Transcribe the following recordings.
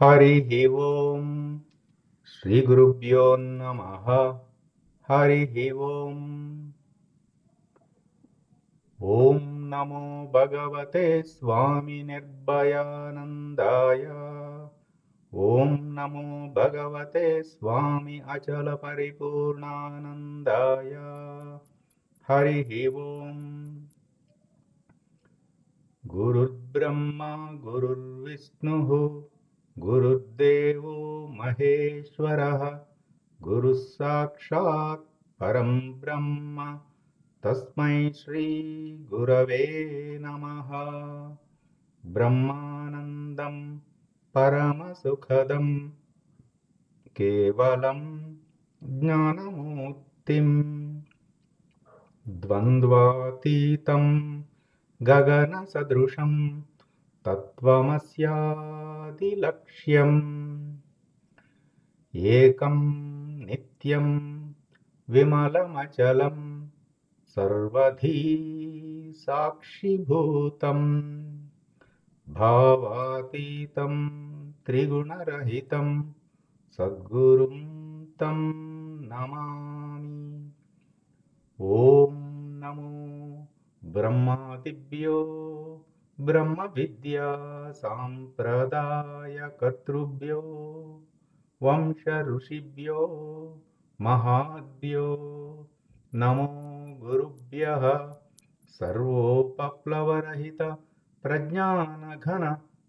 हरिः ओम् श्रीगुरुभ्यो नमः। हरिः ओम्। ॐ नमो भगवते स्वामी निर्भयानन्दाय। ॐ नमो भगवते स्वामी अचल परिपूर्णानन्दाय। हरिः ओम्। गुरुर्ब्रह्मा गुरुर्विष्णुः गुरुर्देवो महेश्वरः गुरुः साक्षात् परं ब्रह्म तस्मै श्री गुरवे नमः। ब्रह्मानन्दं परमसुखदं केवलं ज्ञानमूर्तिं द्वन्द्वातीतं गगनसदृशं तत्त्वमस्यादिलक्ष्यम् एकं नित्यं विमलमचलं सर्वधी साक्षिभूतं भावातीतं त्रिगुणरहितं सद्गुरुं तं नमामि। ॐ नमो ब्रह्मादिभ्यो ब्रह्मविद्या साम्प्रदायकर्तृभ्यो वंश ऋषिभ्यो महाद्यो नमो गुरुभ्यः। सर्वोपप्लवरहित प्रज्ञानघन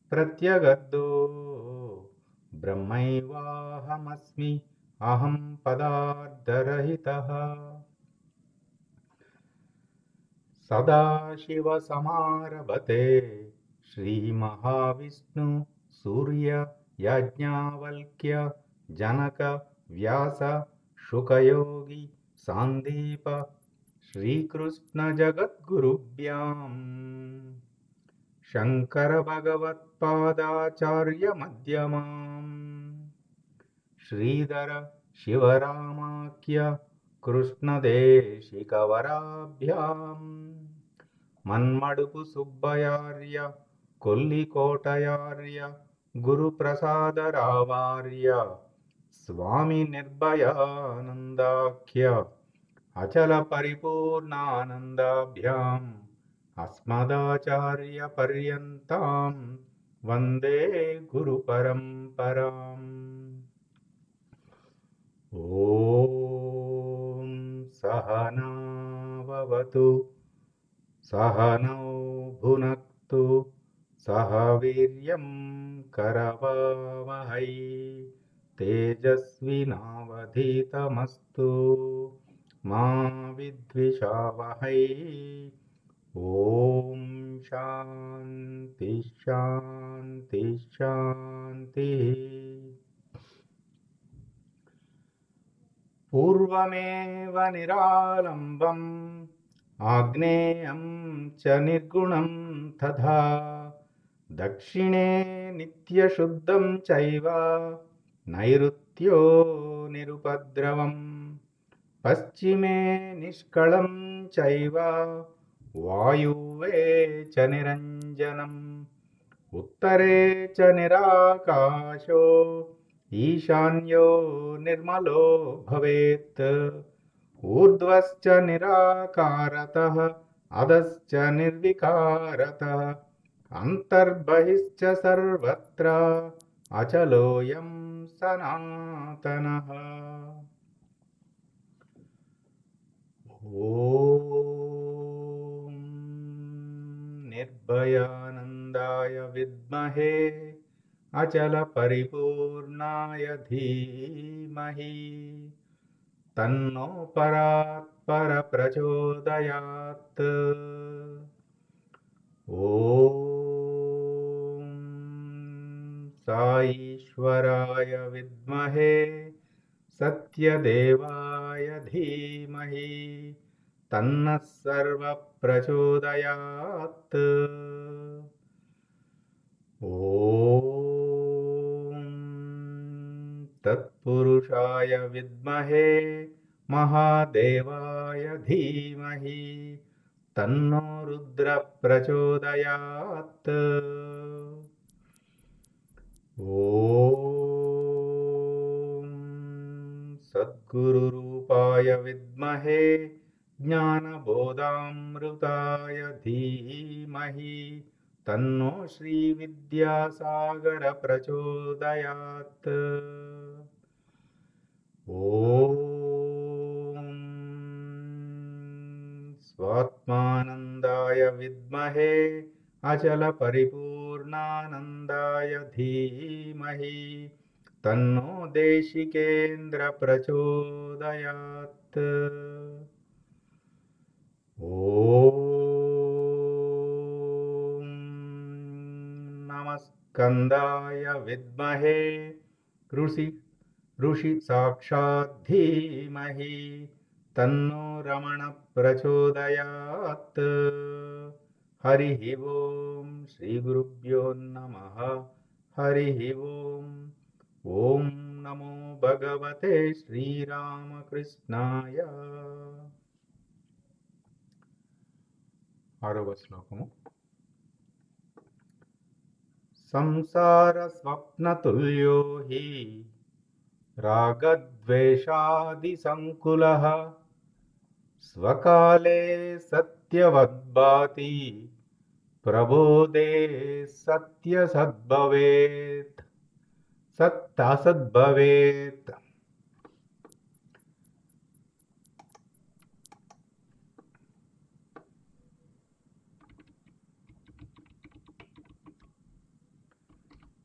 प्रत्यगद्दो ब्रह्मैवाहमस्मि अहं पदार्थरहितः। सदाशिवसमारभते श्रीमहाविष्णु सूर्य याज्ञवल्क्य जनक व्यास शुकयोगी सान्दीप श्रीकृष्ण जगद्गुरुभ्यां शंकर भगवत्पादाचार्य मध्यमाम् श्रीधर शिवरामाख्य कृष्णदेशिकवराभ्यां मन्मडुपु सुब्बयार्य कोल्लिकोटयार्य गुरुप्रसादरावार्य स्वामी निर्भयानन्दाख्य अचल परिपूर्णानन्दाभ्याम् अस्मदाचार्यपर्यन्तां वन्दे गुरुपरम्पराम्। ॐ सहना भवतु सहनौ भुनक्तु सह वीर्यं करवावहै तेजस्विनावधीतमस्तु मा विद्विषावहै। ॐ शान्ति शान्ति शान्तिः। पूर्वमेव निरालम्बम् आग्नेयं च निर्गुणं तथा दक्षिणे नित्यशुद्धं चैव नैऋत्यो निरुपद्रवम् पश्चिमे निष्कलं चैव वायुवे च निरञ्जनम् उत्तरे च निराकाशो ईशान्यो निर्मलो भवेत् ऊर्ध्वश्च निराकारतः अधश्च निर्विकारतः अन्तर्बहिश्च सर्वत्र अचलोऽयं सनातनः। ॐ निर्भयानन्दाय विद्महे अचल परिपूर्णाय धीमहि तन्नो परात्पर प्रचोदयात्। ॐ साईश्वराय विद्महे सत्यदेवाय धीमहि तन्नः सर्वः प्रचोदयात्। ॐ तत्पुरुषाय विद्महे महादेवाय धीमहि तन्नो रुद्रः प्रचोदयात्। ॐ गुरुरूपाय विद्महे ज्ञानबोधामृताय धीमहि तन्नो श्रीविद्यासागर प्रचोदयात्। ॐ स्वात्मानन्दाय विद्महे अचलपरिपूर्णानन्दाय धीमहि तन्नो देशिकेन्द्र प्रचोदयात्। ॐ नमस्कन्दाय विद्महे ऋषि साक्षात् धीमहि तन्नो रमण प्रचोदयात्। हरिः ओम श्री गुरुभ्यो नमः। हरिः ओम। ओम नमो भगवते श्रीरामकृष्णाय। आरव श्लोकము संसार स्वप्नतुल्यो हि रागद्वेषादिसङ्कुलः स्वकाले सत्यवद्भाति प्रबोधे सत्यसद्भवेत् सत्तासद्भवेत्।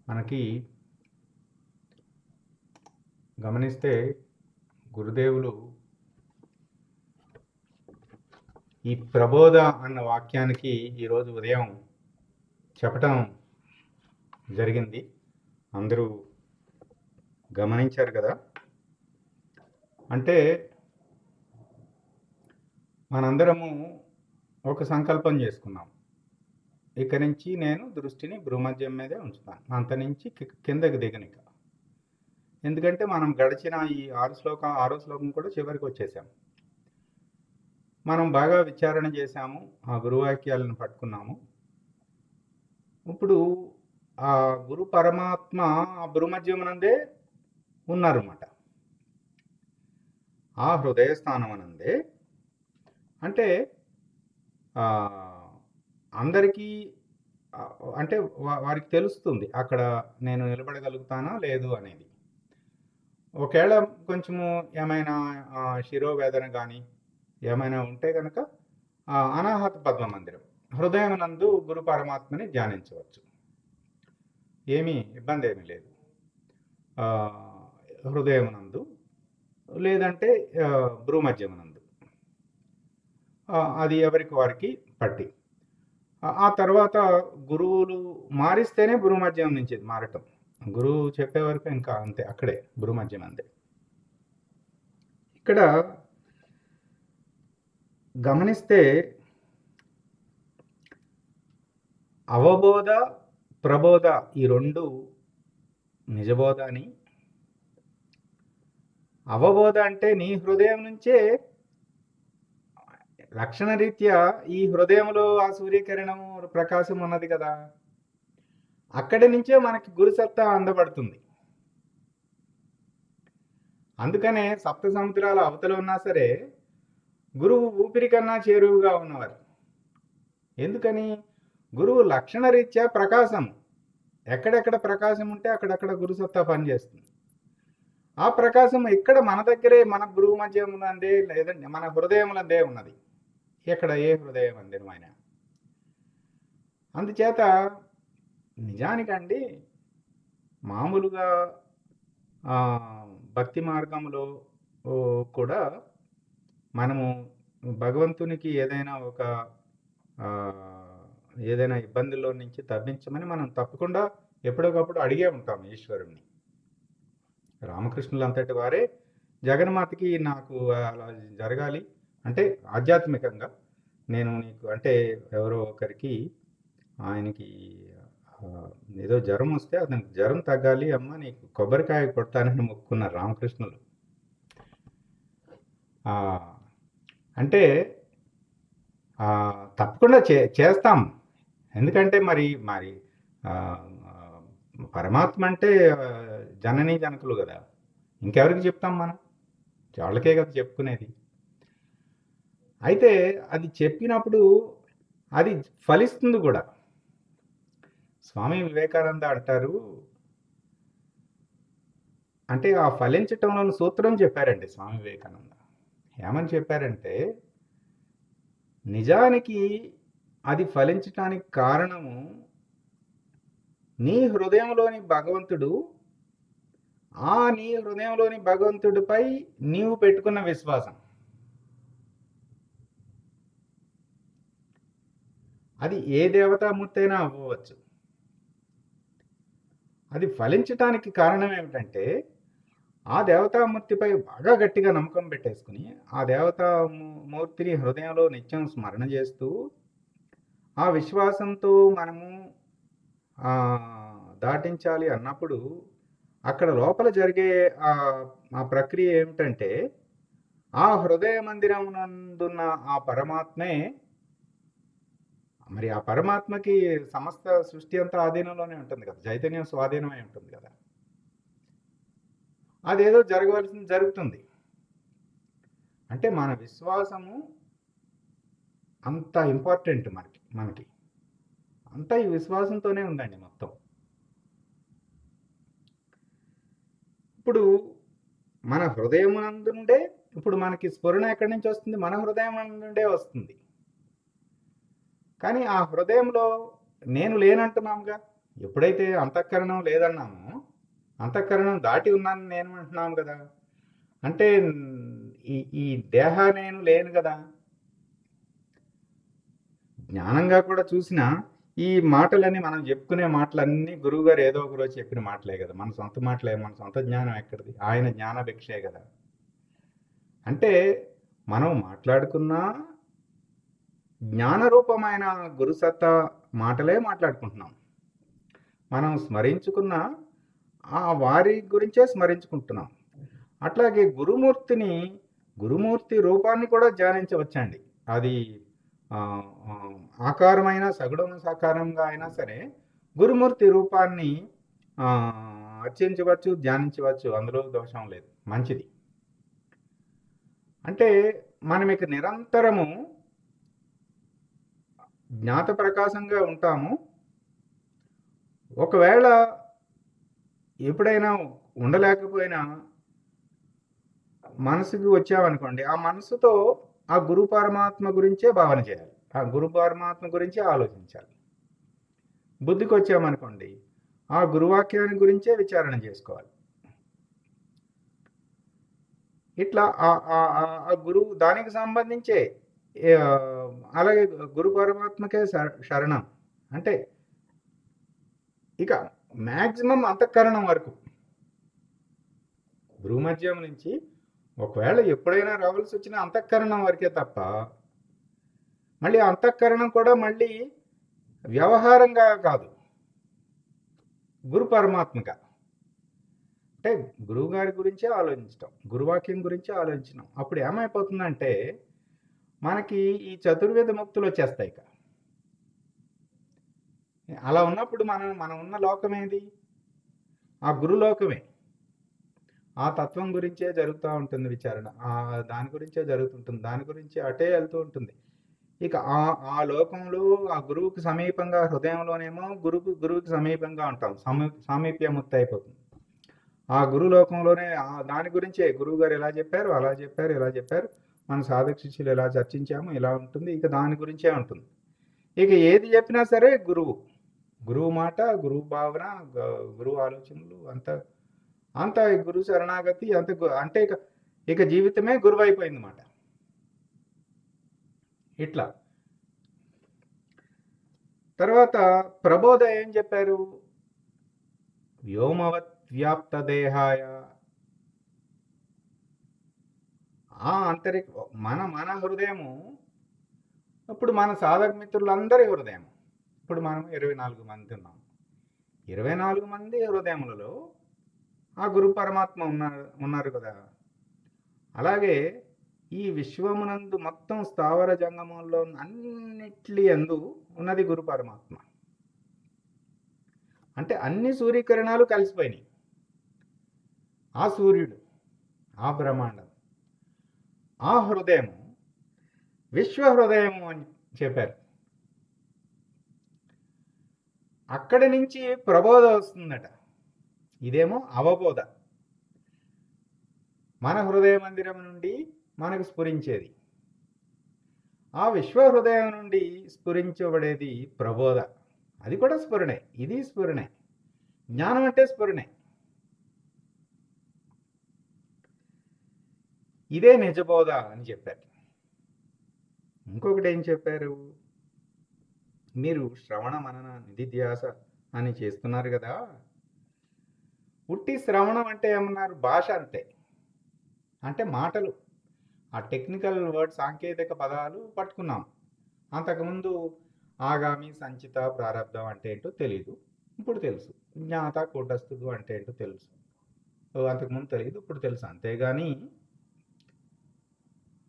మనకి గమనిస్తే గురుదేవులు ఈ ప్రబోధ అన్న వాక్యానికి ఈరోజు ఉదయం చెప్పటం జరిగింది. అందరూ గమనించారు కదా. అంటే మనందరము ఒక సంకల్పం చేసుకున్నాం, ఇక నుంచి నేను దృష్టిని భ్రూమధ్యం మీదే ఉంచుతాను, అంత నుంచి కిందకి దిగనిక. ఎందుకంటే మనం గడిచిన ఈ ఆరో శ్లోకం కూడా చివరికి వచ్చేసాం. మనం బాగా విచారణ చేశాము, ఆ గురువాక్యాలను పట్టుకున్నాము. ఇప్పుడు ఆ గురు పరమాత్మ ఆ భ్రూమధ్యమునందే ఉన్నారన్నమాట, ఆ హృదయ స్థానమనందే. అంటే అందరికీ అంటే వారికి తెలుస్తుంది అక్కడ నేను నిలబడగలుగుతానా లేదు అనేది. ఒకవేళ కొంచెము ఏమైనా శిరోవేదన కానీ ఏమైనా ఉంటే కనుక అనాహత పద్మ మందిరం హృదయమునందు గురు పరమాత్మని ధ్యానించవచ్చు, ఏమీ ఇబ్బంది ఏమీ లేదు. హృదయమునందు లేదంటే భ్రూమధ్యమునందు, అది ఎవరికి వారికి పట్టి. ఆ తర్వాత గురువులు మారిస్తేనే భ్రూమధ్యం నుంచి మారటం. గురువు చెప్పే వరకు ఇంకా అంతే, అక్కడే భ్రూమధ్యం అంతే. ఇక్కడ గమనిస్తే అవబోధ ప్రబోధ ఈ రెండు నిజబోధ అని. అవబోధ అంటే నీ హృదయం నుంచే లక్షణ రీత్యా ఈ హృదయంలో ఆ సూర్యకిరణము ప్రకాశం ఉన్నది కదా, అక్కడి నుంచే మనకి గురుసత్తా అందబడుతుంది. అందుకనే సప్త సముద్రాల అవతల ఉన్నా సరే గురువు ఊపిరి కన్నా చేరువుగా ఉన్నవారు. ఎందుకని? గురువు లక్షణ రీత్యా ప్రకాశం, ఎక్కడెక్కడ ప్రకాశం ఉంటే అక్కడక్కడ గురుసత్తా పనిచేస్తుంది. ఆ ప్రకాశం ఇక్కడ మన దగ్గరే, మన భ్రూమధ్యములందే లేదండి మన హృదయములందే ఉన్నది. ఎక్కడ? ఏ హృదయం అందిరమైన. అందుచేత నిజానికండి మామూలుగా భక్తి మార్గంలో కూడా మనము భగవంతునికి ఏదైనా ఇబ్బందుల్లో నుంచి తప్పించమని మనం తప్పకుండా ఎప్పటికప్పుడు అడిగే ఉంటాం ఈశ్వరుణ్ణి. రామకృష్ణులు అంతటి వారే జగన్మాతకి నాకు అలా జరగాలి అంటే ఆధ్యాత్మికంగా నేను నీకు అంటే ఎవరో ఒకరికి ఆయనకి ఏదో జ్వరం వస్తే అతనికి జ్వరం తగ్గాలి అమ్మ నీకు కొబ్బరికాయ కొడతానని మొక్కుకున్నారు రామకృష్ణులు. అంటే తప్పకుండా చేస్తాం. ఎందుకంటే మరి పరమాత్మ అంటే జననీ జనకులు కదా, ఇంకెవరికి చెప్తాం మనం? వాళ్ళకే కదా చెప్పుకునేది. అయితే అది చెప్పినప్పుడు అది ఫలిస్తుంది కూడా. స్వామి వివేకానంద అంటారు, అంటే ఆ ఫలించటంలోని సూత్రం చెప్పారండి స్వామి వివేకానంద. ఏమని చెప్పారంటే, నిజానికి అది ఫలించటానికి కారణము నీ హృదయంలోని భగవంతుడు, నీ హృదయంలోని భగవంతుడిపై నీవు పెట్టుకున్న విశ్వాసం. అది ఏ దేవతామూర్తి అయినా అవ్వవచ్చు. అది ఫలించటానికి కారణం ఏమిటంటే, ఆ దేవతామూర్తిపై బాగా గట్టిగా నమ్మకం పెట్టేసుకుని, ఆ దేవతామూర్తిని హృదయంలో నిత్యం స్మరణ చేస్తూ, ఆ విశ్వాసంతో మనము దాటించాలి అన్నప్పుడు, అక్కడ లోపల జరిగే ఆ ప్రక్రియ ఏమిటంటే, ఆ హృదయ మందిరమునందున్న ఆ పరమాత్మే, మరి ఆ పరమాత్మకి సమస్త సృష్టి అంతా ఆధీనంలోనే ఉంటుంది కదా, చైతన్యం స్వాధీనమై ఉంటుంది కదా. అదేదో జరగవలసింది జరుగుతుంది. అంటే మన విశ్వాసము అంత ఇంపార్టెంట్ మనకి అంతా ఈ విశ్వాసంతోనే ఉందండి మొత్తం. ఇప్పుడు మన హృదయం నుండే, ఇప్పుడు మనకి స్ఫురణ ఎక్కడి నుంచి వస్తుంది? మన హృదయం నుండే వస్తుంది. కానీ ఆ హృదయంలో నేను లేనంటున్నాముగా. ఎప్పుడైతే అంతఃకరణం లేదన్నామో, అంతఃకరణం దాటి ఉన్నాను నేను అంటున్నాము కదా. అంటే ఈ దేహ నేను లేను కదా. జ్ఞానంగా కూడా చూసినా ఈ మాటలన్నీ మనం చెప్పుకునే మాటలన్నీ గురువుగారు ఏదో ఒక రోజు చెప్పిన మాటలే కదా. మన సొంత మాటలే, మన సొంత జ్ఞానం ఎక్కడిది? ఆయన జ్ఞానభిక్షే కదా. అంటే మనం మాట్లాడుకున్నా జ్ఞానరూపమైన గురుసత్తా మాటలే మాట్లాడుకుంటున్నాం. మనం స్మరించుకున్న వారి గురించే స్మరించుకుంటున్నాం. అట్లాగే గురుమూర్తి రూపాన్ని కూడా ధ్యానించవచ్చండి. అది ఆకారమైన సగుణ సాకారంగా అయినా సరే గురుమూర్తి రూపాన్ని అర్చించవచ్చు, ధ్యానించవచ్చు. అందులో దోషం లేదు, మంచిది. అంటే మనం ఇక నిరంతరము జ్ఞాత ప్రకాశంగా ఉంటాము. ఒకవేళ ఎప్పుడైనా ఉండలేకపోయినా మనసుకి వచ్చామనుకోండి, ఆ మనసుతో ఆ గురు పరమాత్మ గురించే భావన చేయాలి, ఆ గురు పరమాత్మ గురించే ఆలోచించాలి. బుద్ధికి వచ్చామనుకోండి, ఆ గురువాక్యాన్ని గురించే విచారణ చేసుకోవాలి. ఇట్లా ఆ గురువు దానికి సంబంధించే, అలాగే గురు పరమాత్మకే శరణం. అంటే ఇక మ్యాక్సిమం అంతఃకరణం వరకు, గురువు మధ్యం నుంచి ఒకవేళ ఎప్పుడైనా రావాల్సి వచ్చిన అంతఃకరణం వరకే తప్ప, మళ్ళీ అంతఃకరణం కూడా మళ్ళీ వ్యవహారంగా కాదు, గురు పరమాత్మగా. అంటే గురువు గారి గురించే ఆలోచించటం, గురువాక్యం గురించే ఆలోచించడం. అప్పుడు ఏమైపోతుందంటే మనకి ఈ చతుర్వేద ముక్తులు వచ్చేస్తాయి. అలా ఉన్నప్పుడు మనం ఉన్న లోకం ఏది? ఆ గురులోకమే. ఆ తత్వం గురించే జరుగుతూ ఉంటుంది విచారణ, దాని గురించే జరుగుతుంటుంది, దాని గురించి అటే వెళ్తూ ఉంటుంది. ఇక ఆ లోకంలో ఆ గురువుకి సమీపంగా, హృదయంలోనేమో గురువుకి సమీపంగా ఉంటాం, సామీప్యముక్తి అయిపోతుంది. ఆ గురులోకంలోనే దాని గురించే గురువు గారు ఎలా చెప్పారు, అలా చెప్పారు, ఇలా చెప్పారు, మన సాధక శిష్యులు ఎలా చర్చించాము, ఇలా ఉంటుంది. ఇక దాని గురించే ఉంటుంది. ఇక ఏది చెప్పినా సరే గురువు మాట, గురువు భావన, గురువు ఆలోచనలు, అంత గురువు శరణాగతి, అంటే ఇక జీవితమే గురువు అయిపోయింది మాట. ఇట్లా తర్వాత ప్రబోధ ఏం చెప్పారు? వ్యోమవత్ వ్యాప్త దేహాయ, మన హృదయము. ఇప్పుడు మన సాధక మిత్రులందరి హృదయం, ఇప్పుడు మనం 24 మంది ఉన్నాం. 24 మంది హృదయములలో ఆ గురు పరమాత్మ ఉన్నారు కదా. అలాగే ఈ విశ్వమునందు మొత్తం స్థావర జంగమంలో అన్నిటి యందు ఉన్నది గురు పరమాత్మ. అంటే అన్ని సూర్యకిరణాలు కలిసిపోయినాయి. ఆ సూర్యుడు, ఆ బ్రహ్మాండం, ఆ హృదయము విశ్వహృదయము అని చెప్పారు. అక్కడి నుంచి ప్రబోధ వస్తుందట. ఇదేమో అవబోధ. మన హృదయ మందిరం నుండి మనకు స్ఫురించేది. ఆ విశ్వహృదయం నుండి స్ఫురించబడేది ప్రబోధ. అది కూడా స్ఫురణే, ఇది స్ఫురణే. జ్ఞానం అంటే స్ఫురణే. ఇదే నిజబోధ అని చెప్పారు. ఇంకొకటి ఏం చెప్పారు? మీరు శ్రవణ మనన నిధిధ్యాస అని చేస్తున్నారు కదా, ఉట్టి శ్రవణం అంటే ఏమన్నారు? భాష అంతే. అంటే మాటలు, ఆ టెక్నికల్ వర్డ్, సాంకేతిక పదాలు పట్టుకున్నాం. అంతకుముందు ఆగామి, సంచిత, ప్రారంధం అంటే ఏంటో తెలియదు, ఇప్పుడు తెలుసు. జ్ఞాత, కూటస్థుడు అంటే ఏంటో తెలుసు, అంతకుముందు తెలియదు, ఇప్పుడు తెలుసు. అంతేగాని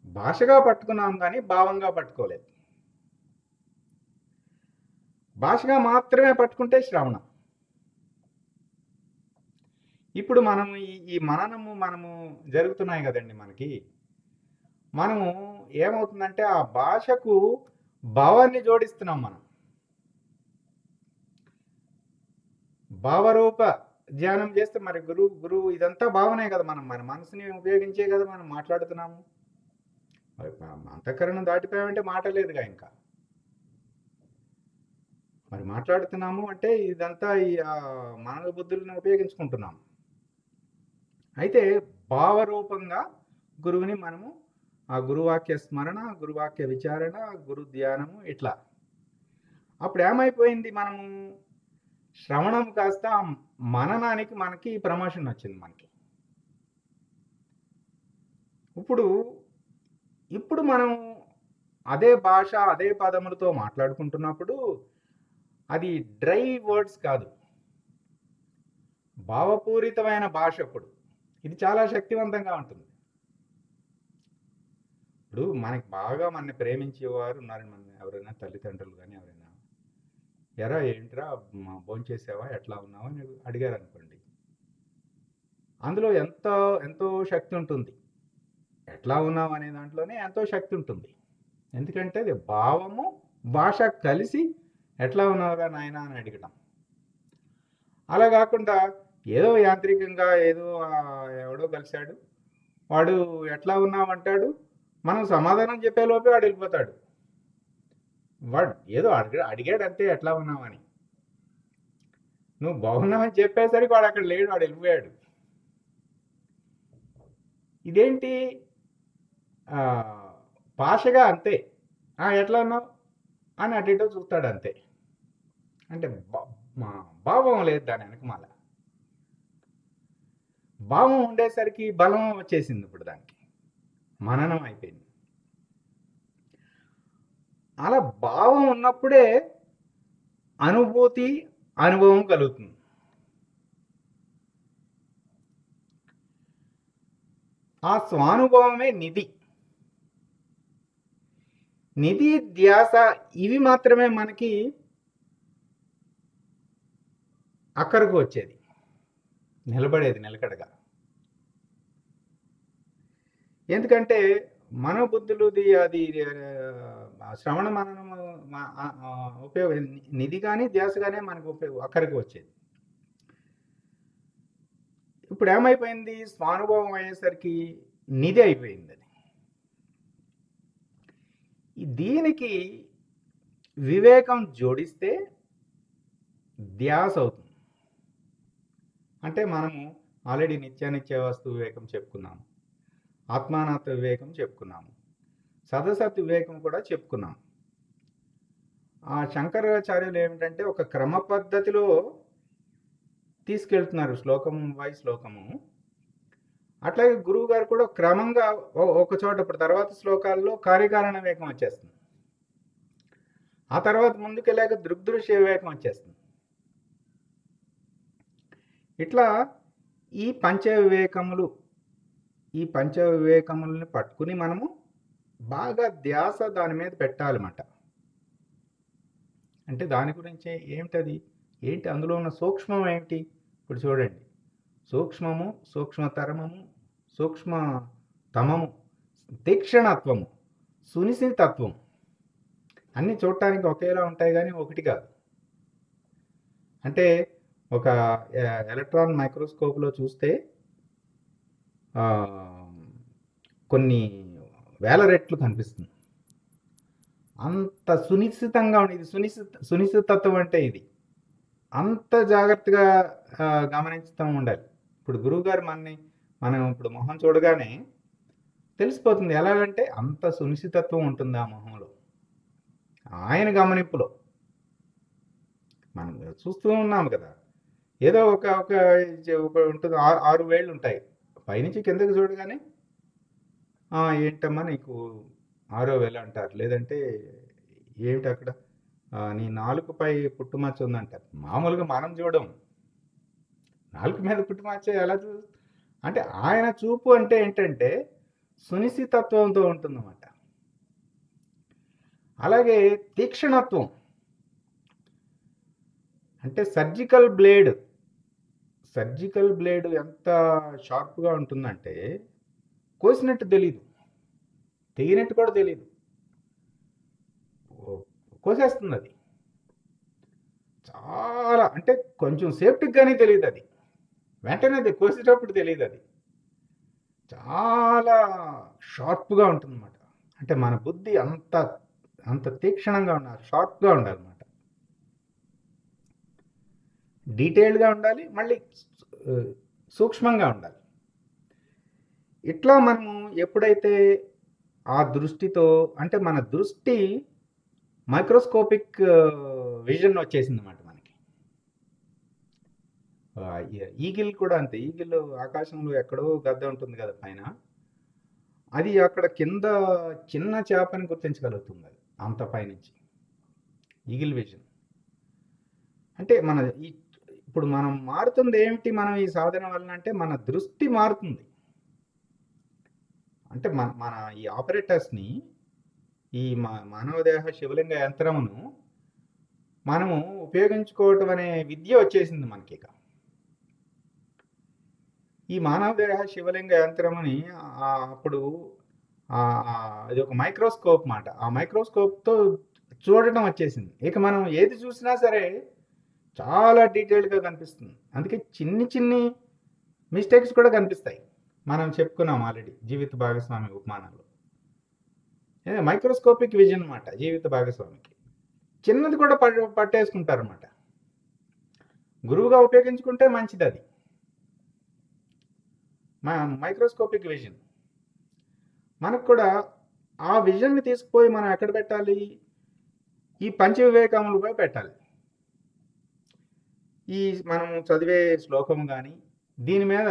భాషగా పట్టుకున్నాం, కానీ భావంగా పట్టుకోలేదు. భాషగా మాత్రమే పట్టుకుంటే శ్రవణం. ఇప్పుడు మనము ఈ మనము జరుగుతున్నాయి కదండి మనకి. మనము ఏమవుతుందంటే ఆ భాషకు భావాన్ని జోడిస్తున్నాం. మనం భావరూప ధ్యానం చేస్తే మరి గురువు ఇదంతా భావనే కదా. మన మనసుని ఉపయోగించే కదా మనం మాట్లాడుతున్నాము. అంతఃకరణం దాటిపోయామంటే మాట లేదుగా ఇంకా. మరి మాట్లాడుతున్నాము అంటే ఇదంతా ఈ మానవ బుద్ధులను ఉపయోగించుకుంటున్నాము. అయితే భావరూపంగా గురువుని మనము ఆ గురువాక్య స్మరణ, గురువాక్య విచారణ, గురు ధ్యానము ఇట్లా. అప్పుడు ఏమైపోయింది? మనము శ్రవణం కాస్త మననానికి మనకి ప్రమోషన్ వచ్చింది మనకి. ఇప్పుడు మనం అదే భాష, అదే పదములతో మాట్లాడుకుంటున్నప్పుడు అది డ్రై వర్డ్స్ కాదు, భావపూరితమైన భాష. ఇప్పుడు ఇది చాలా శక్తివంతంగా ఉంటుంది. ఇప్పుడు మనకి బాగా మన ప్రేమించేవారు ఉన్నారు, మన ఎవరైనా తల్లిదండ్రులు కానీ ఎవరైనా, ఎరా ఏంట్రా భోంచేసావా, ఎట్లా ఉన్నావా అని అడిగారు అనుకోండి, అందులో ఎంతో శక్తి ఉంటుంది. ఎట్లా ఉన్నావు అనే దాంట్లోనే ఎంతో శక్తి ఉంటుంది. ఎందుకంటే అది భావము భాష కలిసి ఎట్లా ఉన్నావురా నాయన అని అడగడం. అలా కాకుండా ఏదో యాంత్రికంగా ఏదో ఎవడో కలిశాడు, వాడు ఎట్లా ఉన్నావంటాడు, మనం సమాధానం చెప్పే లోపే వాడు వెళ్ళిపోతాడు. వాడు ఏదో అడిగాడు అంతే, ఎట్లా ఉన్నావని. నువ్వు బాగున్నావని చెప్పేసరికి వాడు అక్కడ లేడు, వాడు వెళ్ళిపోయాడు. ఇదేంటి? భాషగా అంతే, ఎట్లా ఉన్నావు అని అటు ఇటో చూస్తాడు అంతే. అంటే భావం లేదు దాని వెనకమాల. భావం ఉండేసరికి బలం వచ్చేసింది. ఇప్పుడు దానికి మననం అయిపోయింది. అలా భావం ఉన్నప్పుడే అనుభూతి, అనుభవం కలుగుతుంది. ఆ స్వానుభవమే నిధి. నిధి, ధ్యాస ఇవి మాత్రమే మనకి అక్కడికి వచ్చేది, నిలబడేది నిలకడగా. ఎందుకంటే మనోబుద్ధులుది అది శ్రవణ మననము ఉపయోగం. నిధి కానీ ధ్యాస కానీ మనకు అక్కడికి వచ్చేది. ఇప్పుడు ఏమైపోయింది? స్వానుభవం అయ్యేసరికి నిధి అయిపోయింది. అది దీనికి వివేకం జోడిస్తే ధ్యాస అవుతుంది. అంటే మనము ఆల్రెడీ నిత్యానిత్య వస్తు వివేకం చెప్పుకున్నాము, ఆత్మానాత్మ వివేకం చెప్పుకున్నాము, సదసత్ వివేకం కూడా చెప్పుకున్నాం. ఆ శంకరాచార్యులు ఏమిటంటే ఒక క్రమ పద్ధతిలో తీసుకెళ్తున్నారు, శ్లోకం వై శ్లోకము. అట్లాగే గురువు గారు కూడా క్రమంగా ఒక చోట ఇప్పుడు తర్వాత శ్లోకాల్లో కార్యకారణ వివేకం వచ్చేస్తుంది, ఆ తర్వాత ముందుకెళ్ళాక దృగ్దృశ్య వివేకం వచ్చేస్తుంది. ఇట్లా ఈ పంచ వివేకములని పట్టుకుని మనము బాగా ధ్యాస దాని మీద పెట్టాలన్నమాట. అంటే దాని గురించి ఏంటి అందులో ఉన్న సూక్ష్మం ఏమిటి? ఇప్పుడు చూడండి, సూక్ష్మము, సూక్ష్మతరమము, సూక్ష్మతమము, తీక్షణత్వము, సునిశ్చితత్వం. అన్నీ చూడటానికి ఒకేలా ఉంటాయి కానీ ఒకటి కాదు. అంటే ఒక ఎలక్ట్రాన్ మైక్రోస్కోప్లో చూస్తే ఆ, కొన్ని వేల రెట్లు కనిపిస్తుంది. అంత సునిశ్చితంగా ఉంది. ఇది సునిశ్చితత్వం అంటే ఇది. అంత జాగ్రత్తగా గమనిస్తూ ఉండాలి. ఇప్పుడు గురువుగారు మనం ఇప్పుడు మొహం చూడగానే తెలిసిపోతుంది. ఎలాగంటే అంత సునిశ్చితత్వం ఉంటుంది ఆ మొహంలో, ఆయన గమనింపులో. మనం చూస్తూ ఉన్నాము కదా, ఏదో ఒక ఒక ఒక ఉంటుంది, 6 వేళ్ళు ఉంటాయి. పైనుంచి కిందకి చూడగానే ఏంటమ్మా నీకు 6వ వేలు అంటారు. లేదంటే ఏమిటి అక్కడ నీ నాలుకపై పుట్టుమచ్చ ఉందంటారు. మామూలుగా మనం చూడం. నాలుక మీద పుట్టుమచ్చ ఎలా అంటే ఆయన చూపు అంటే ఏంటంటే సునిశ్చితత్వంతో ఉంటుందన్నమాట. అలాగే తీక్షణత్వం అంటే సర్జికల్ బ్లేడ్ ఎంత షార్ప్గా ఉంటుందంటే కోసినట్టు తెలీదు, తెగినట్టు కూడా తెలీదు, కోసేస్తుంది అది. చాలా అంటే కొంచెం సేఫ్టీకి కానీ తెలియదు అది, వెంటనే అది కోసేటప్పుడు తెలియదు. అది చాలా షార్ప్గా ఉంటుందన్నమాట. అంటే మన బుద్ధి అంత తీక్షణంగా ఉండాలి, షార్ప్గా ఉండాలన్నమాట. డీటెయిల్డ్గా ఉండాలి, మళ్ళీ సూక్ష్మంగా ఉండాలి. ఇట్లా మనము ఎప్పుడైతే ఆ దృష్టితో, అంటే మన దృష్టి మైక్రోస్కోపిక్ విజన్ వచ్చేసింది అన్నమాట మనకి. ఈగిల్ కూడా అంతే. ఈగిల్ ఆకాశంలో ఎక్కడో గద్ద ఉంటుంది కదా పైన, అది అక్కడ కింద చిన్న చేపని గుర్తించగలుగుతుంది అది అంత పైనుంచి. ఈగిల్ విజన్ అంటే ఇప్పుడు మనం మారుతుంది ఏమిటి మనం ఈ సాధన వలన అంటే మన దృష్టి మారుతుంది. అంటే మన ఈ ఆపరేటర్స్ని, ఈ మానవదేహ శివలింగ యంత్రమును మనము ఉపయోగించుకోవటం అనే విద్య వచ్చేసింది మనకి. ఇక ఈ మానవదేహ శివలింగ యంత్రముని అప్పుడు అది ఒక మైక్రోస్కోప్ మాట. ఆ మైక్రోస్కోప్తో చూడటం వచ్చేసింది. ఇక మనం ఏది చూసినా సరే చాలా డీటెయిల్డ్గా కనిపిస్తుంది. అందుకే చిన్ని మిస్టేక్స్ కూడా కనిపిస్తాయి. మనం చెప్పుకున్నాం ఆల్రెడీ జీవిత భాగస్వామి ఉపమానంలో. మైక్రోస్కోపిక్ విజన్ అన్నమాట జీవిత భాగస్వామికి. చిన్నది కూడా పట్టేసుకుంటారన్నమాట. గురువుగా ఉపయోగించుకుంటే మంచిది అది. మైక్రోస్కోపిక్ విజన్ మనకు కూడా ఆ విజన్ని తీసుకుపోయి మనం ఎక్కడ పెట్టాలి? ఈ పంచవివేకములపై పెట్టాలి. ఈ మనం చదివే శ్లోకము కానీ దీని మీద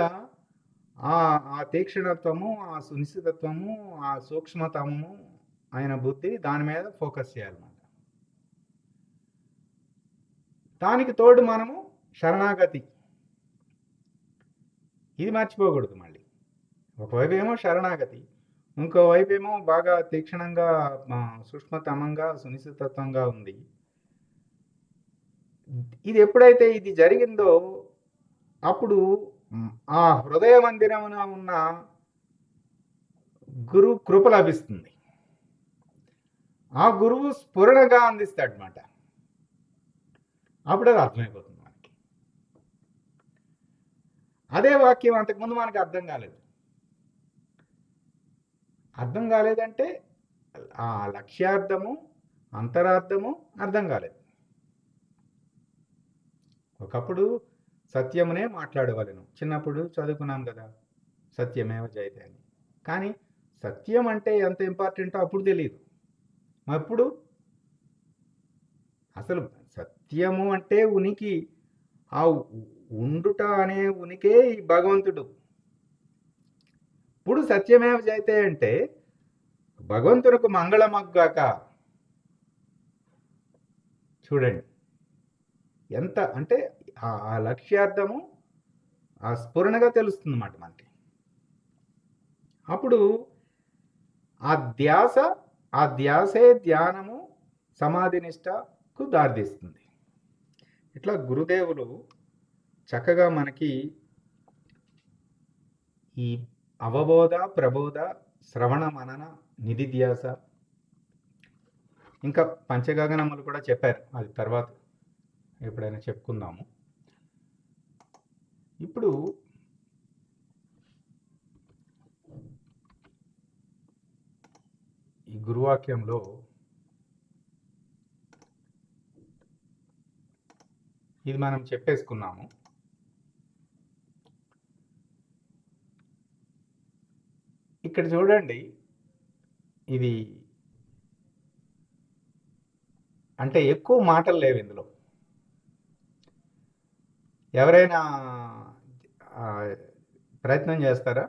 ఆ తీక్షణత్వము, ఆ సునిశ్చితత్వము, ఆ సూక్ష్మతము ఆయన బుద్ధి దాని మీద ఫోకస్ చేయాలన్నమాట. దానికి తోడు మనము శరణాగతి, ఇది మర్చిపోకూడదు. మళ్ళీ ఒకవైపు ఏమో శరణాగతి, ఇంకోవైపు ఏమో బాగా తీక్షణంగా సూక్ష్మతమంగా సునిశ్చితత్వంగా ఉంది. ఇది ఎప్పుడైతే ఇది జరిగిందో అప్పుడు ఆ హృదయ మందిరమున ఉన్న గురువు కృప లభిస్తుంది. ఆ గురువు స్ఫురణగా అందిస్తాడనమాట. అప్పుడు అది అర్థమైపోతుంది మనకి. అదే వాక్యం అంతకుముందు మనకి అర్థం కాలేదంటే ఆ లక్ష్యార్థము, అంతరార్థము అర్థం కాలేదు. ఒకప్పుడు సత్యమునే మాట్లాడవలను. చిన్నప్పుడు చదువుకున్నాం కదా, సత్యమేవ జయతే అని. కానీ సత్యం అంటే ఎంత ఇంపార్టెంటో అప్పుడు తెలియదు. అప్పుడు అసలు సత్యము అంటే ఉనికి, ఆ ఉండుట అనే ఉనికే ఈ భగవంతుడు. ఇప్పుడు సత్యమేవ జయతే అంటే భగవంతునికి మంగళమగ్గాక. చూడండి ఎంత అంటే ఆ లక్ష్యార్థము ఆ స్ఫురణగా తెలుస్తుంది అన్నమాట మనకి. అప్పుడు ఆ ధ్యాసే ధ్యానము సమాధి నిష్టకు దారితీస్తుంది. ఇట్లా గురుదేవులు చక్కగా మనకి ఈ అవబోధ, ప్రబోధ, శ్రవణ మనన నిధిధ్యాస, ఇంకా పంచగగనములు కూడా చెప్పారు, అది తర్వాత ఎప్పుడైనా చెప్పుకుందాము. ఇప్పుడు ఈ గురువాక్యంలో ఇది మనం చెప్పేసుకున్నాము. ఇక్కడ చూడండి, ఇది అంటే ఎక్కువ మాటలు లేవు ఇందులో. ఎవరైనా ప్రయత్నం చేస్తారా?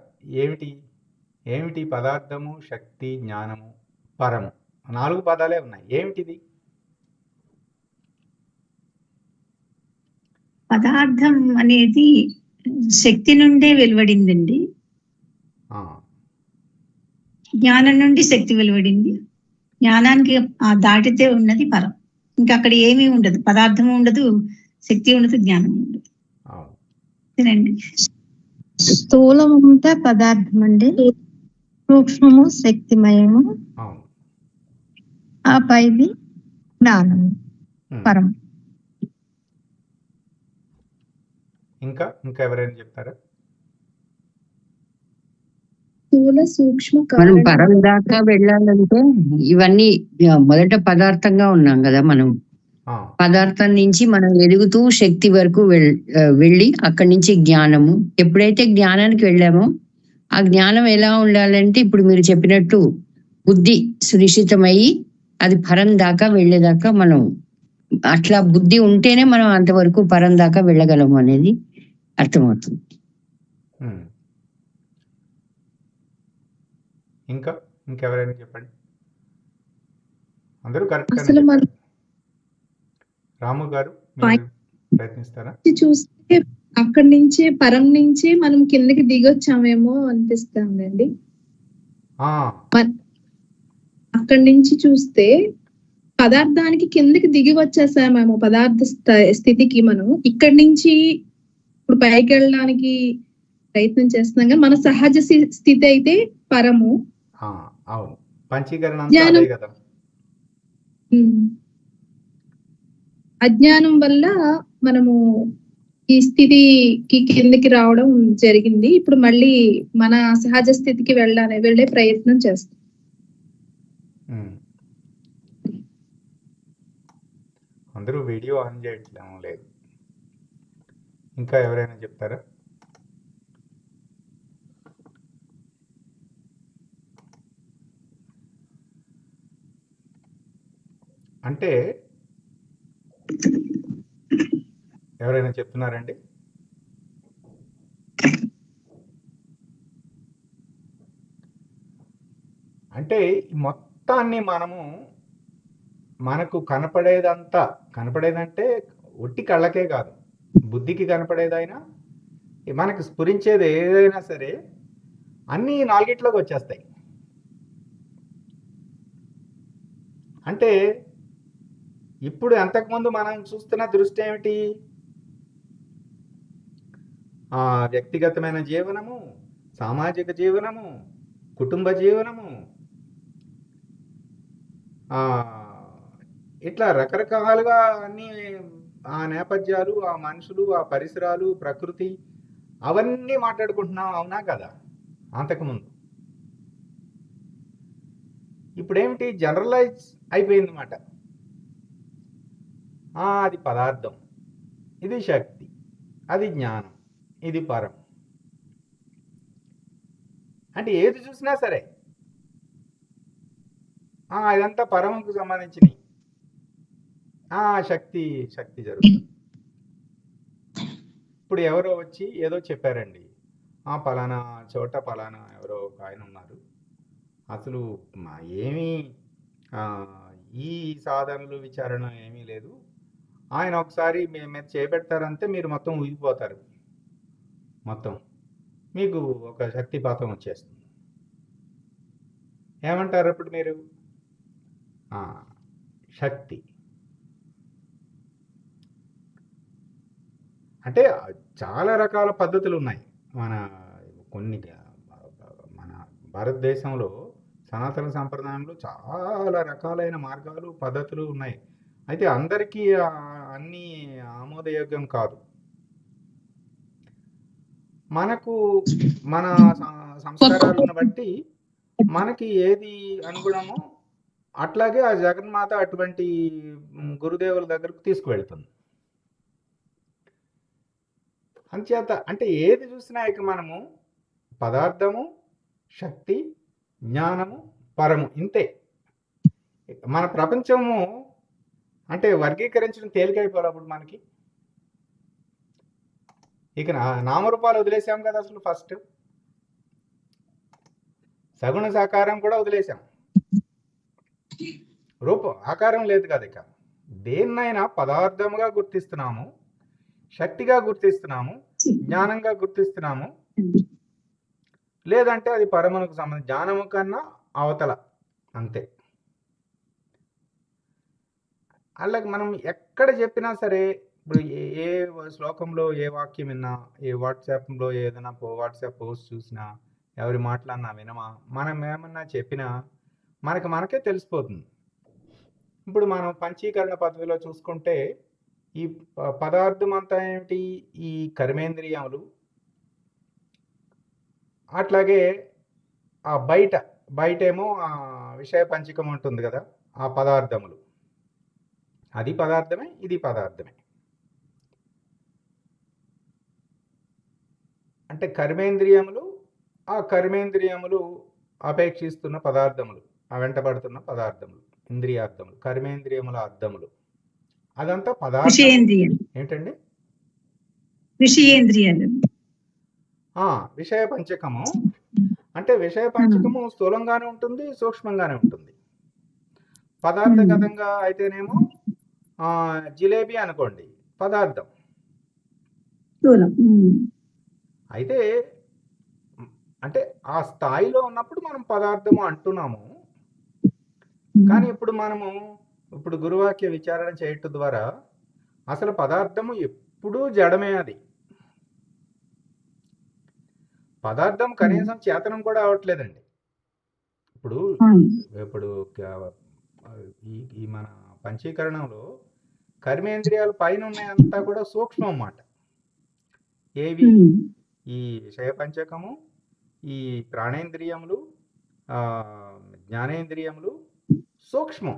ఏమిటి పదార్థము, శక్తి, జ్ఞానము, పరము, 4 పదాలే ఉన్నాయి. ఏమిటిది? పదార్థం అనేది శక్తి నుండే వెలువడిందండి. జ్ఞానం నుండి శక్తి వెలువడింది. జ్ఞానానికి దాటితే ఉన్నది పరం. ఇంకా అక్కడ ఏమీ ఉండదు, పదార్థం ఉండదు, శక్తి ఉండదు, జ్ఞానం ఉండదు. స్థూలం ఉంటే పదార్థం అండి, సూక్ష్మము శక్తిమయము, ఆ పైది జ్ఞానము, పరం. ఇంకా ఎవరైనా చెప్తారా? స్థూల సూక్ష్మ మనం పరం దాకా వెళ్ళాలంటే ఇవన్నీ మొదట పదార్థంగా ఉన్నాం కదా మనం. పదార్థం నుంచి మనం ఎదుగుతూ శక్తి వరకు వెళ్ళి అక్కడి నుంచి జ్ఞానము. ఎప్పుడైతే జ్ఞానానికి వెళ్ళామో ఆ జ్ఞానం ఎలా ఉండాలంటే ఇప్పుడు మీరు చెప్పినట్టు బుద్ధి సునిశ్చితమయ్యి అది పరం దాకా వెళ్ళేదాకా మనం అట్లా బుద్ధి ఉంటేనే మనం అంతవరకు పరం దాకా వెళ్ళగలము అనేది అర్థమవుతుంది. ఇంకెవరైనా చెప్పండి. అందరూ కరెక్ట్. రాము గారు ప్రయత్నిస్తారా? చూస్తే అక్కడి నుంచి పరం నుంచి మనం కిందకి దిగొచ్చామేమో అనిపిస్తుందండి. అక్కడి నుంచి చూస్తే పదార్థానికి కిందకి దిగి వచ్చేసామేమో, పదార్థ స్థితికి. మనం ఇక్కడి నుంచి ఇప్పుడు పైకి వెళ్ళడానికి ప్రయత్నం చేస్తున్నాం కానీ మన సహజ స్థితి అయితే పరము. అవును, పంచీకరణ అంతా అదే కదా. అజ్ఞానం వల్ల మనము ఈ స్థితికి కిందకి రావడం జరిగింది. ఇప్పుడు మళ్ళీ మన సహజ స్థితికి వెళ్ళే ప్రయత్నం చేస్తాం. అందరూ వీడియో ఆన్ చేయట్లేమో లేదు. ఇంకా ఎవరైనా చెప్తారా? అంటే ఎవరైనా చెప్తున్నారండి? అంటే మొత్తాన్ని మనకు కనపడేదంటే ఒట్టి కళ్ళకే కాదు, బుద్ధికి కనపడేదైనా మనకు స్ఫురించేది ఏదైనా సరే అన్నీ 4గిట్లోకి వచ్చేస్తాయి. అంటే ఇప్పుడు అంతకుముందు మనం చూస్తున్న దృష్టి ఏమిటి? వ్యక్తిగతమైన జీవనము, సామాజిక జీవనము, కుటుంబ జీవనము, ఇట్లా రకరకాలుగా అన్ని ఆ నేపథ్యాలు, ఆ మనుషులు, ఆ పరిసరాలు, ప్రకృతి, అవన్నీ మాట్లాడుకుంటున్నాం, అవునా కదా? అంతకుముందు. ఇప్పుడేమిటి? జనరలైజ్ అయిపోయింది అన్నమాట. అది పదార్థం, ఇది శక్తి, అది జ్ఞానం, ఇది పరం. అంటే ఏది చూసినా సరే ఇదంతా పరముకు సంబంధించినవి. శక్తి జరుగుతుంది. ఇప్పుడు ఎవరో వచ్చి ఏదో చెప్పారండి, పలానా చోట పలానా ఎవరో ఒక ఆయన ఉన్నారు, అసలు ఏమీ ఈ సాధనలు విచారణ ఏమీ లేదు, ఆయన ఒకసారి మీరు చేపెడతారంటే మీరు మొత్తం ఊగిపోతారు, మొత్తం మీకు ఒక శక్తిపాతం వచ్చేస్తుంది. ఏమంటారు అప్పుడు మీరు? శక్తి అంటే చాలా రకాల పద్ధతులు ఉన్నాయి. మన భారతదేశంలో సనాతన సంప్రదాయంలో చాలా రకాలైన మార్గాలు, పద్ధతులు ఉన్నాయి. అయితే అందరికీ అన్నీ ఆమోదయోగ్యం కాదు. మనకు మన సంస్కారాలను బట్టి మనకి ఏది అనుగుణమో అట్లాగే ఆ జగన్మాత అటువంటి గురుదేవుల దగ్గరకు తీసుకువెళ్తుంది. అంచేత అంటే ఏది చూసినా ఇక మనము పదార్థము, శక్తి, జ్ఞానము, పరము ఇంతే. మన ప్రపంచము అంటే వర్గీకరించడం తేలికైపోయినప్పుడు మనకి ఇక నామరూపాలు వదిలేసాం కదా. అసలు ఫస్ట్ సగుణ సాకారం కూడా వదిలేసాం. రూపం ఆకారం లేదు కదా. ఇక దేన్నైనా పదార్థముగా గుర్తిస్తున్నాము, శక్తిగా గుర్తిస్తున్నాము, జ్ఞానంగా గుర్తిస్తున్నాము, లేదంటే అది పరమనుకు సంబంధించి జ్ఞానము కన్నా అవతల అంతే. అలాగే మనం ఎక్కడ చెప్పినా సరే, ఇప్పుడు ఏ శ్లోకంలో ఏ వాక్యం విన్నా, ఏ వాట్సాప్లో ఏదైనా వాట్సాప్ పోస్ట్ చూసినా, ఎవరి మాట్లాడినా వినమా, మనం ఏమన్నా చెప్పినా మనకే తెలిసిపోతుంది. ఇప్పుడు మనం పంచీకరణ పద్ధతిలో చూసుకుంటే ఈ పదార్థం అంతా ఏమిటి? ఈ కర్మేంద్రియములు, అట్లాగే ఆ బయటేమో ఆ విషయ పంచకం ఉంటుంది కదా, ఆ పదార్థములు. అది పదార్థమే, ఇది పదార్థమే. అంటే కర్మేంద్రియములు, ఆ కర్మేంద్రియములు అపేక్షిస్తున్న పదార్థములు, ఆ వెంటబడుతున్న పదార్థములు, ఇంద్రియార్థములు, కర్మేంద్రియముల అర్థములు, అదంతా పదార్థం. ఏంటండి? విషయేంద్రియాలు. విషయ పంచకము అంటే విషయ పంచకము స్థూలంగానే ఉంటుంది, సూక్ష్మంగానే ఉంటుంది. పదార్థగతంగా అయితేనేమో జిలేబీ అనుకోండి, పదార్థం. అయితే అంటే ఆ స్థాయిలో ఉన్నప్పుడు మనం పదార్థము అంటున్నాము. కానీ ఇప్పుడు గురువాక్య విచారణ చేయటం ద్వారా అసలు పదార్థము ఎప్పుడూ జడమే. అది పదార్థం కనీసం చేతనం కూడా అవట్లేదండి. ఇప్పుడు ఈ మన పంచీకరణంలో కర్మేంద్రియాలు పైన ఉన్నాయంతా కూడా సూక్ష్మం అన్నమాట. ఏవి? ఈ విషయ పంచకము, ఈ ప్రాణేంద్రియములు, జ్ఞానేంద్రియములు సూక్ష్మం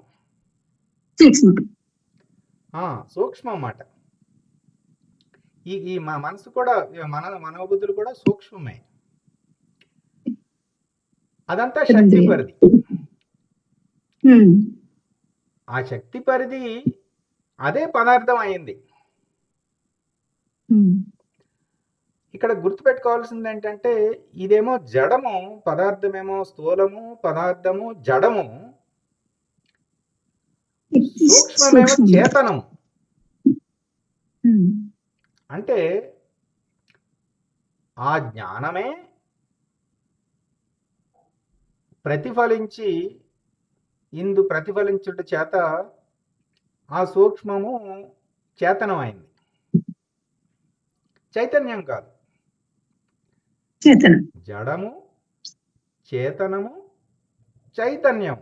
అన్నమాట. ఈ మనసు కూడా, మనోబుద్ధులు కూడా సూక్ష్మమే. అదంతా శక్తి పరిధి. ఆ శక్తి పరిధి అదే పదార్థం అయింది. ఇక్కడ గుర్తుపెట్టుకోవాల్సింది ఏంటంటే, ఇదేమో జడము, పదార్థమేమో స్థూలము, పదార్థము జడము, సూక్ష్మమేమో చేతనము. అంటే ఆ జ్ఞానమే ప్రతిఫలించుట చేత ఆ సూక్ష్మము చేతనం అయింది. చైతన్యం కాదు. జడము, చేతనము, చైతన్యం,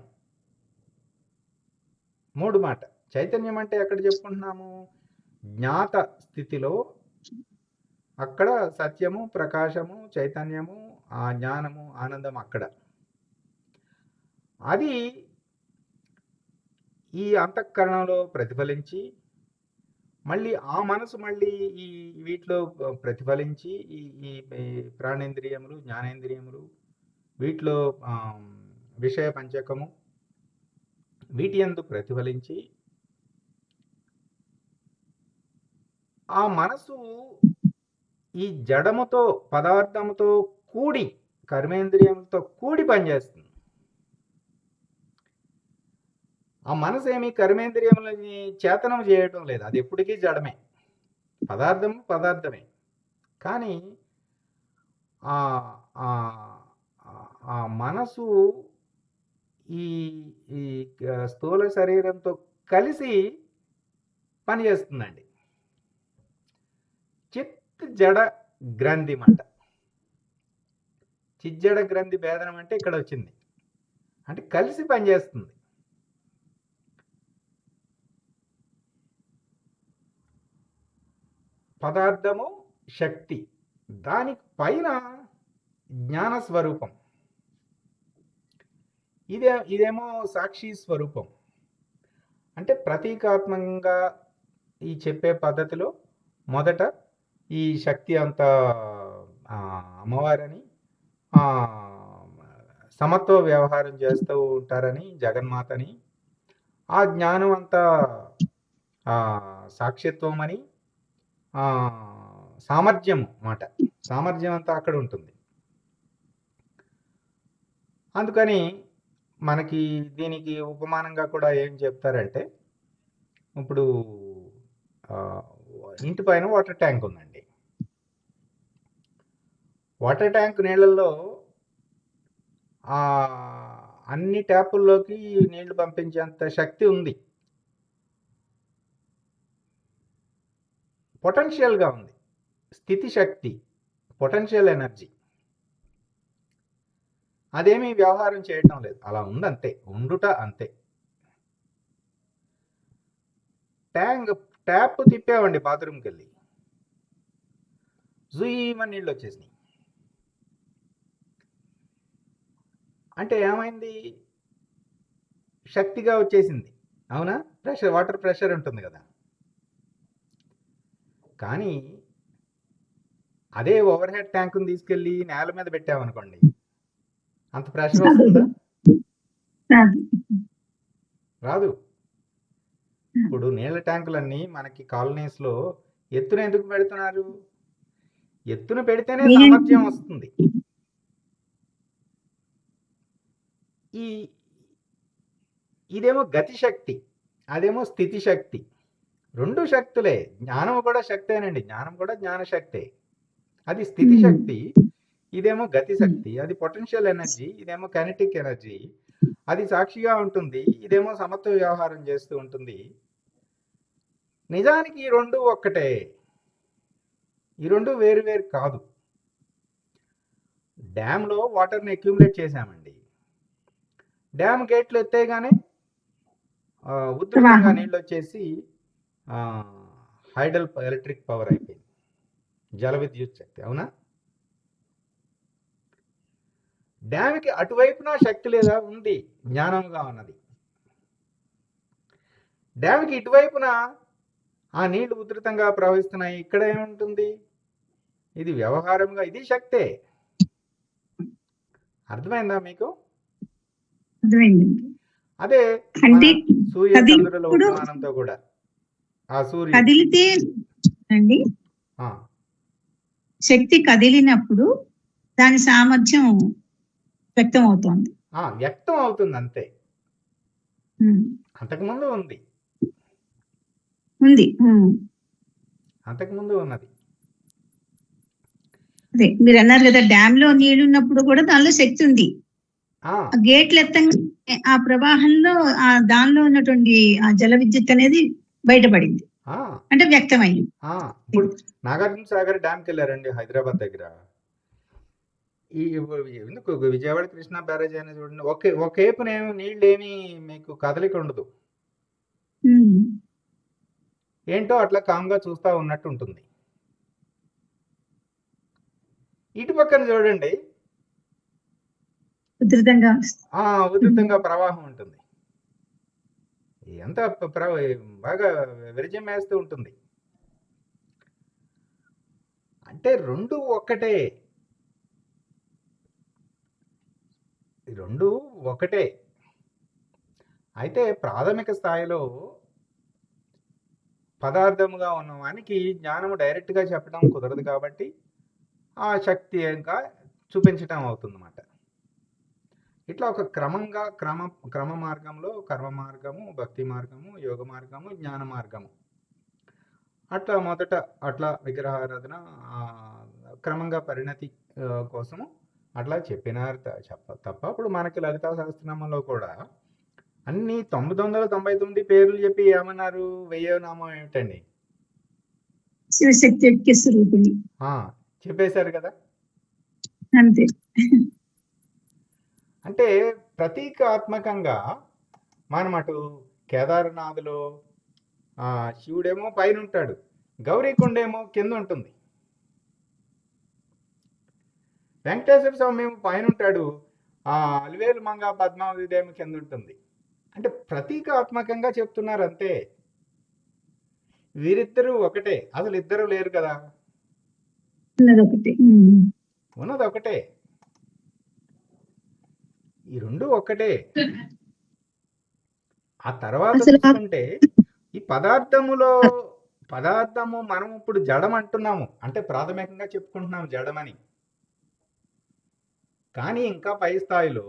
మూడు మాట. చైతన్యం అంటే ఎక్కడ చెప్పుకుంటున్నాము? జ్ఞాత స్థితిలో అక్కడ సత్యము, ప్రకాశము, చైతన్యము, ఆ జ్ఞానము, ఆనందం అక్కడ. అది ఈ అంతఃకరణంలో ప్రతిఫలించి మళ్ళీ ఆ మనసు మళ్ళీ ఈ వీటిలో ప్రతిఫలించి ఈ ప్రాణేంద్రియములు, జ్ఞానేంద్రియములు, వీటిలో విషయ పంచకము, వీటి యందు ప్రతిఫలించి ఆ మనసు ఈ జడముతో, పదార్థముతో కూడి, కర్మేంద్రియములతో కూడి పనిచేస్తుంది. ఆ మనసు ఏమి కర్మేంద్రియములని చేతనం చేయటం లేదు. అది ఎప్పటికీ జడమే. పదార్థమే. కానీ ఆ మనసు ఈ స్థూల శరీరంతో కలిసి పనిచేస్తుందండి. చిత్ జడ గ్రంథి మాట. చిజ్జడ గ్రంథి భేదనం అంటే ఇక్కడ వచ్చింది, అంటే కలిసి పనిచేస్తుంది. పదార్థము శక్తి, దానికి పైన జ్ఞాన స్వరూపం, ఇదేమో సాక్షి స్వరూపం. అంటే ప్రతీకాత్మకంగా ఈ చెప్పే పద్ధతిలో మొదట ఈ శక్తి అంతా అమ్మవారని సమత్వ వ్యవహారం చేస్తూ ఉంటారని, జగన్మాతని, ఆ జ్ఞానం అంతా సాక్షిత్వం అని, సామర్థ్యం మాట, సామర్థ్యం అంతా అక్కడ ఉంటుంది. అందుకని మనకి దీనికి ఉపమానంగా కూడా ఏం చెప్తారంటే, ఇప్పుడు ఇంటి పైన వాటర్ ట్యాంక్ ఉందండి. వాటర్ ట్యాంక్ నీళ్ళల్లో అన్ని ట్యాపుల్లోకి నీళ్లు పంపించేంత శక్తి ఉంది, పొటెన్షియల్గా ఉంది. స్థితి శక్తి, పొటెన్షియల్ ఎనర్జీ, అదేమీ వ్యవహారం చేయటం లేదు, అలా ఉందంతే, ఉండుట అంతే. ట్యాప్ తిప్పామండి బాత్రూమ్కి వెళ్ళి, జుయ్యమని నీళ్ళు వచ్చేసినాయి. అంటే ఏమైంది? శక్తిగా వచ్చేసింది, అవునా? ప్రెషర్, వాటర్ ప్రెషర్ ఉంటుంది కదా. కానీ అదే ఓవర్ హెడ్ ట్యాంకుని తీసుకెళ్ళి నేల మీద పెట్టామనుకోండి, అంత ప్రెషర్ వస్తుందా? రాదు. ఇప్పుడు నీళ్ళ ట్యాంకులన్నీ మనకి కాలనీస్లో ఎత్తున ఎందుకు పెడుతున్నారు? ఎత్తున పెడితేనే సామర్థ్యం వస్తుంది. ఇదేమో గతి శక్తి, అదేమో స్థితి శక్తి, రెండు శక్తులే. జ్ఞానం కూడా శక్తేనండి, జ్ఞానం కూడా జ్ఞాన శక్తే. అది స్థితి శక్తి, ఇదేమో గతి శక్తి. అది పొటెన్షియల్ ఎనర్జీ, ఇదేమో కైనెటిక్ ఎనర్జీ. అది సాక్షిగా ఉంటుంది, ఇదేమో సమత్వ వ్యవహారం చేస్తూ ఉంటుంది. నిజానికి ఈ రెండు ఒక్కటే, ఈ రెండు వేరు వేరు కాదు. డ్యామ్లో వాటర్ని అక్యూములేట్ చేశామండి, డ్యామ్ గేట్లు ఎత్తేగానే ఉధృతంగా నీళ్ళు వచ్చేసి హైడల్ ఎలక్ట్రిక్ పవర్ అయిపోయింది, జల విద్యుత్ శక్తి, అవునా? డ్యామ్కి అటువైపున శక్తి లేదా? ఉంది, జ్ఞానంగా ఉన్నది. డ్యామ్కి ఇటువైపున ఆ నీళ్లు ఉధృతంగా ప్రవహిస్తున్నాయి, ఇక్కడ ఏముంటుంది? ఇది వ్యవహారంగా, ఇది శక్తే. అర్థమైందా మీకు? అదే సూర్య చంద్రుల ఉపమానంతో కూడా, ఆ సూర్యుడు కదిలితే అండి, శక్తి కదిలినప్పుడు దాని సామర్థ్యం వ్యక్తం అవుతుంది, వ్యక్తం అవుతుంది అంతే. అంతకుముందు ఉంది, అంతకుముందు ఉన్నది. అదే మీరు అన్నారు కదా, డ్యామ్ లో నీళ్లు ఉన్నప్పుడు కూడా దానిలో శక్తి ఉంది. గేట్లు ఎత్తంగా ఆ ప్రవాహంలో దానిలో ఉన్నటువంటి ఆ జల విద్యుత్ అనేది బయటపడింది, అంటే వ్యక్తమైంది. ఇప్పుడు నాగార్జున సాగర్ డ్యామ్కి వెళ్ళారండి హైదరాబాద్ దగ్గర. ఎందుకు విజయవాడ కృష్ణా బ్యారేజ్ అయినా చూడండి, ఒకేపునేమో నీళ్ళు ఏమి మీకు కదలిక ఉండదు, ఏంటో అట్లా కామ్గా చూస్తా ఉన్నట్టు ఉంటుంది. ఇటు పక్కన చూడండి, ఉధృతంగా ప్రవాహం ఉంటుంది, ఎంత బాగా విరజం వేస్తూ ఉంటుంది. అంటే రెండు ఒక్కటే, రెండు ఒకటే. అయితే ప్రాథమిక స్థాయిలో పదార్థముగా ఉన్న వానికి జ్ఞానము డైరెక్ట్గా చెప్పడం కుదరదు కాబట్టి ఆ శక్తి ఇంకా చూపించటం అవుతుందన్నమాట. ఇట్లా ఒక క్రమ మార్గంలో కర్మ మార్గము, భక్తి మార్గము, యోగ మార్గము, జ్ఞాన మార్గము, అట్లా మొదట అట్లా విగ్రహారాధన క్రమంగా పరిణతి కోసము అట్లా చెప్పినారు తప్ప ఇప్పుడు మనకి లలితా సహస్రనామంలో కూడా అన్ని 999 పేర్లు చెప్పి ఏమన్నారు? 1000వ నామం ఏమిటండి? శివశక్తి ఐక్య స్వరూపిణి చెప్పేశారు కదా. అంతే. అంటే ప్రతీకాత్మకంగా మనం అటు కేదార్నాథ్లో శివుడేమో పైన ఉంటాడు, గౌరీకొండ ఏమో కింద ఉంటుంది, వెంకటేశ్వర స్వామి ఏమో పైన ఉంటాడు, అలివేలు మంగ పద్మావతి ఏమో కింద ఉంటుంది. అంటే ప్రతీకాత్మకంగా చెప్తున్నారు అంతే. వీరిద్దరూ ఒకటే, అసలు ఇద్దరు లేరు కదా, ఉన్నది ఒకటే, ఈ రెండు ఒక్కటే. ఆ తర్వాత చూసుకుంటే ఈ పదార్థము మనం ఇప్పుడు జడం అంటున్నాము, అంటే ప్రాథమికంగా చెప్పుకుంటున్నాము జడమని. కానీ ఇంకా పై స్థాయిలో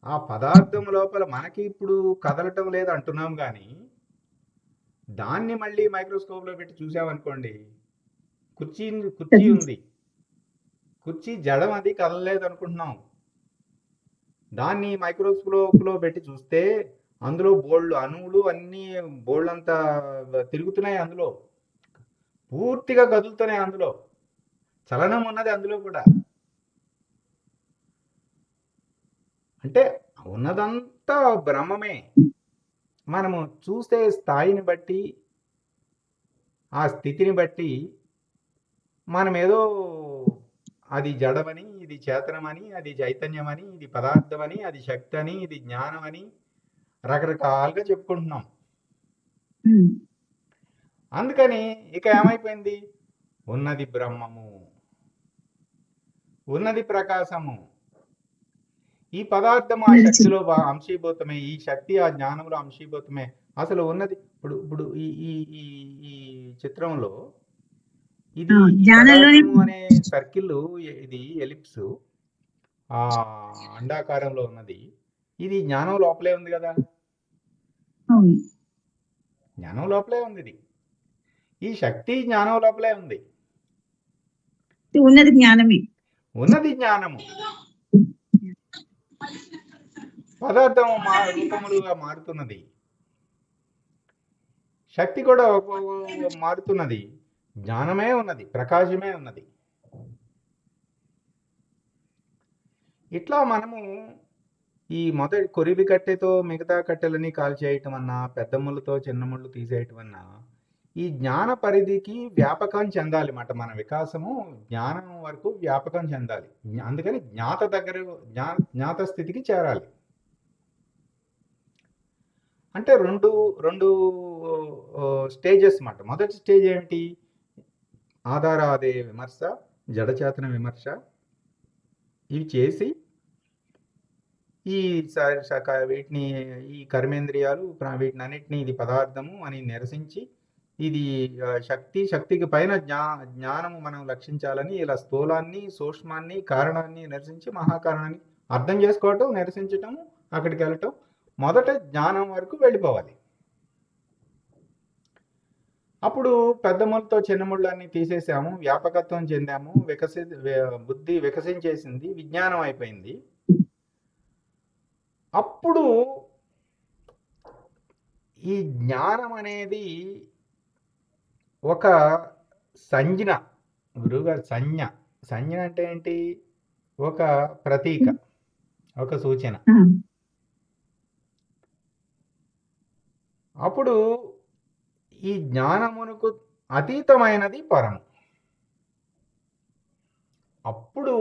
ఆ పదార్థం లోపల మనకి ఇప్పుడు కదలటం లేదు అంటున్నాం, కానీ దాన్ని మళ్ళీ మైక్రోస్కోప్లో పెట్టి చూసామనుకోండి, కుర్చీ ఉంది, కుర్చీ జడం, అది కదలలేదు అనుకుంటున్నాం. దాన్ని మైక్రోస్కోప్లో పెట్టి చూస్తే అందులో బోల్డ్ అణువులు అన్నీ బోల్డంతా తిరుగుతున్నాయి, అందులో పూర్తిగా కదులుతున్నాయి, అందులో చలనం ఉన్నది అందులో కూడా. అంటే ఉన్నదంతా బ్రహ్మమే. మనము చూసే స్థాయిని బట్టి, ఆ స్థితిని బట్టి మనం ఏదో అది జడమని, ఇది చేతనమని, అది చైతన్యమని, ఇది పదార్థమని, అది శక్తి అని, ఇది జ్ఞానం అని రకరకాలుగా చెప్పుకుంటున్నాం. అందుకని ఇక ఏమైపోయింది, ఉన్నది బ్రహ్మము, ఉన్నది ప్రకాశము, ఈ పదార్థము ఆ శక్తిలో అంశీభూతమే, ఈ శక్తి ఆ జ్ఞానంలో అంశీభూతమే. అసలు ఉన్నది ఇప్పుడు ఈ చిత్రంలో ఇది అనే సర్కిల్, ఇది ఎలిప్స్ అండాకారంలో ఉన్నది, ఇది జ్ఞానం లోపలే ఉంది కదా, జ్ఞానం లోపలే ఉంది, ఇది ఈ శక్తి జ్ఞానం లోపలే ఉంది, ఉన్నది జ్ఞానమే, ఉన్నది జ్ఞానము. పదార్థం రూపములుగా మారుతున్నది, శక్తి కూడా మారుతున్నది, జ్ఞానమే ఉన్నది, ప్రకాశమే ఉన్నది. ఇట్లా మనము ఈ మొదటి కొరివి కట్టెతో మిగతా కట్టెలని కాల్చేయటం అన్నా, పెద్ద ముళ్ళతో చిన్న ముళ్ళు తీసేయటం అన్నా, ఈ జ్ఞాన పరిధికి వ్యాపకం చెందాలి అన్నమాట. మన వికాసము జ్ఞానం వరకు వ్యాపకం చెందాలి. అందుకని జ్ఞాత స్థితికి చేరాలి. అంటే రెండు స్టేజెస్ అన్నమాట. మొదటి స్టేజ్ ఏమిటి, ఆధారాదే విమర్శ, జడచేతన విమర్శ, ఇవి చేసి ఈ వీటిని, ఈ కర్మేంద్రియాలు వీటిని అన్నిటినీ ఇది పదార్థము అని నిరసించి, ఇది శక్తికి పైన జ్ఞానము మనం లక్షించాలని ఇలా స్థూలాన్ని, సూక్ష్మాన్ని, కారణాన్ని నిరసించి మహాకారణాన్ని అర్థం చేసుకోవటం, నిరసించటం, అక్కడికి వెళ్ళటం, మొదట జ్ఞానం వరకు వెళ్ళిపోవాలి. అప్పుడు పెద్ద ముళ్ళతో చిన్న ముళ్ళని తీసేసాము, వ్యాపకత్వం చెందాము, బుద్ధి వికసించేసింది, విజ్ఞానం అయిపోయింది. అప్పుడు ఈ జ్ఞానం అనేది ఒక సంజ్ఞ, గురువుగారు సంజ్ఞ అంటే ఏంటి, ఒక ప్రతీక, ఒక సూచన. అప్పుడు ఈ జ్ఞానమునకు అతీతమైనది పరము. అప్పుడు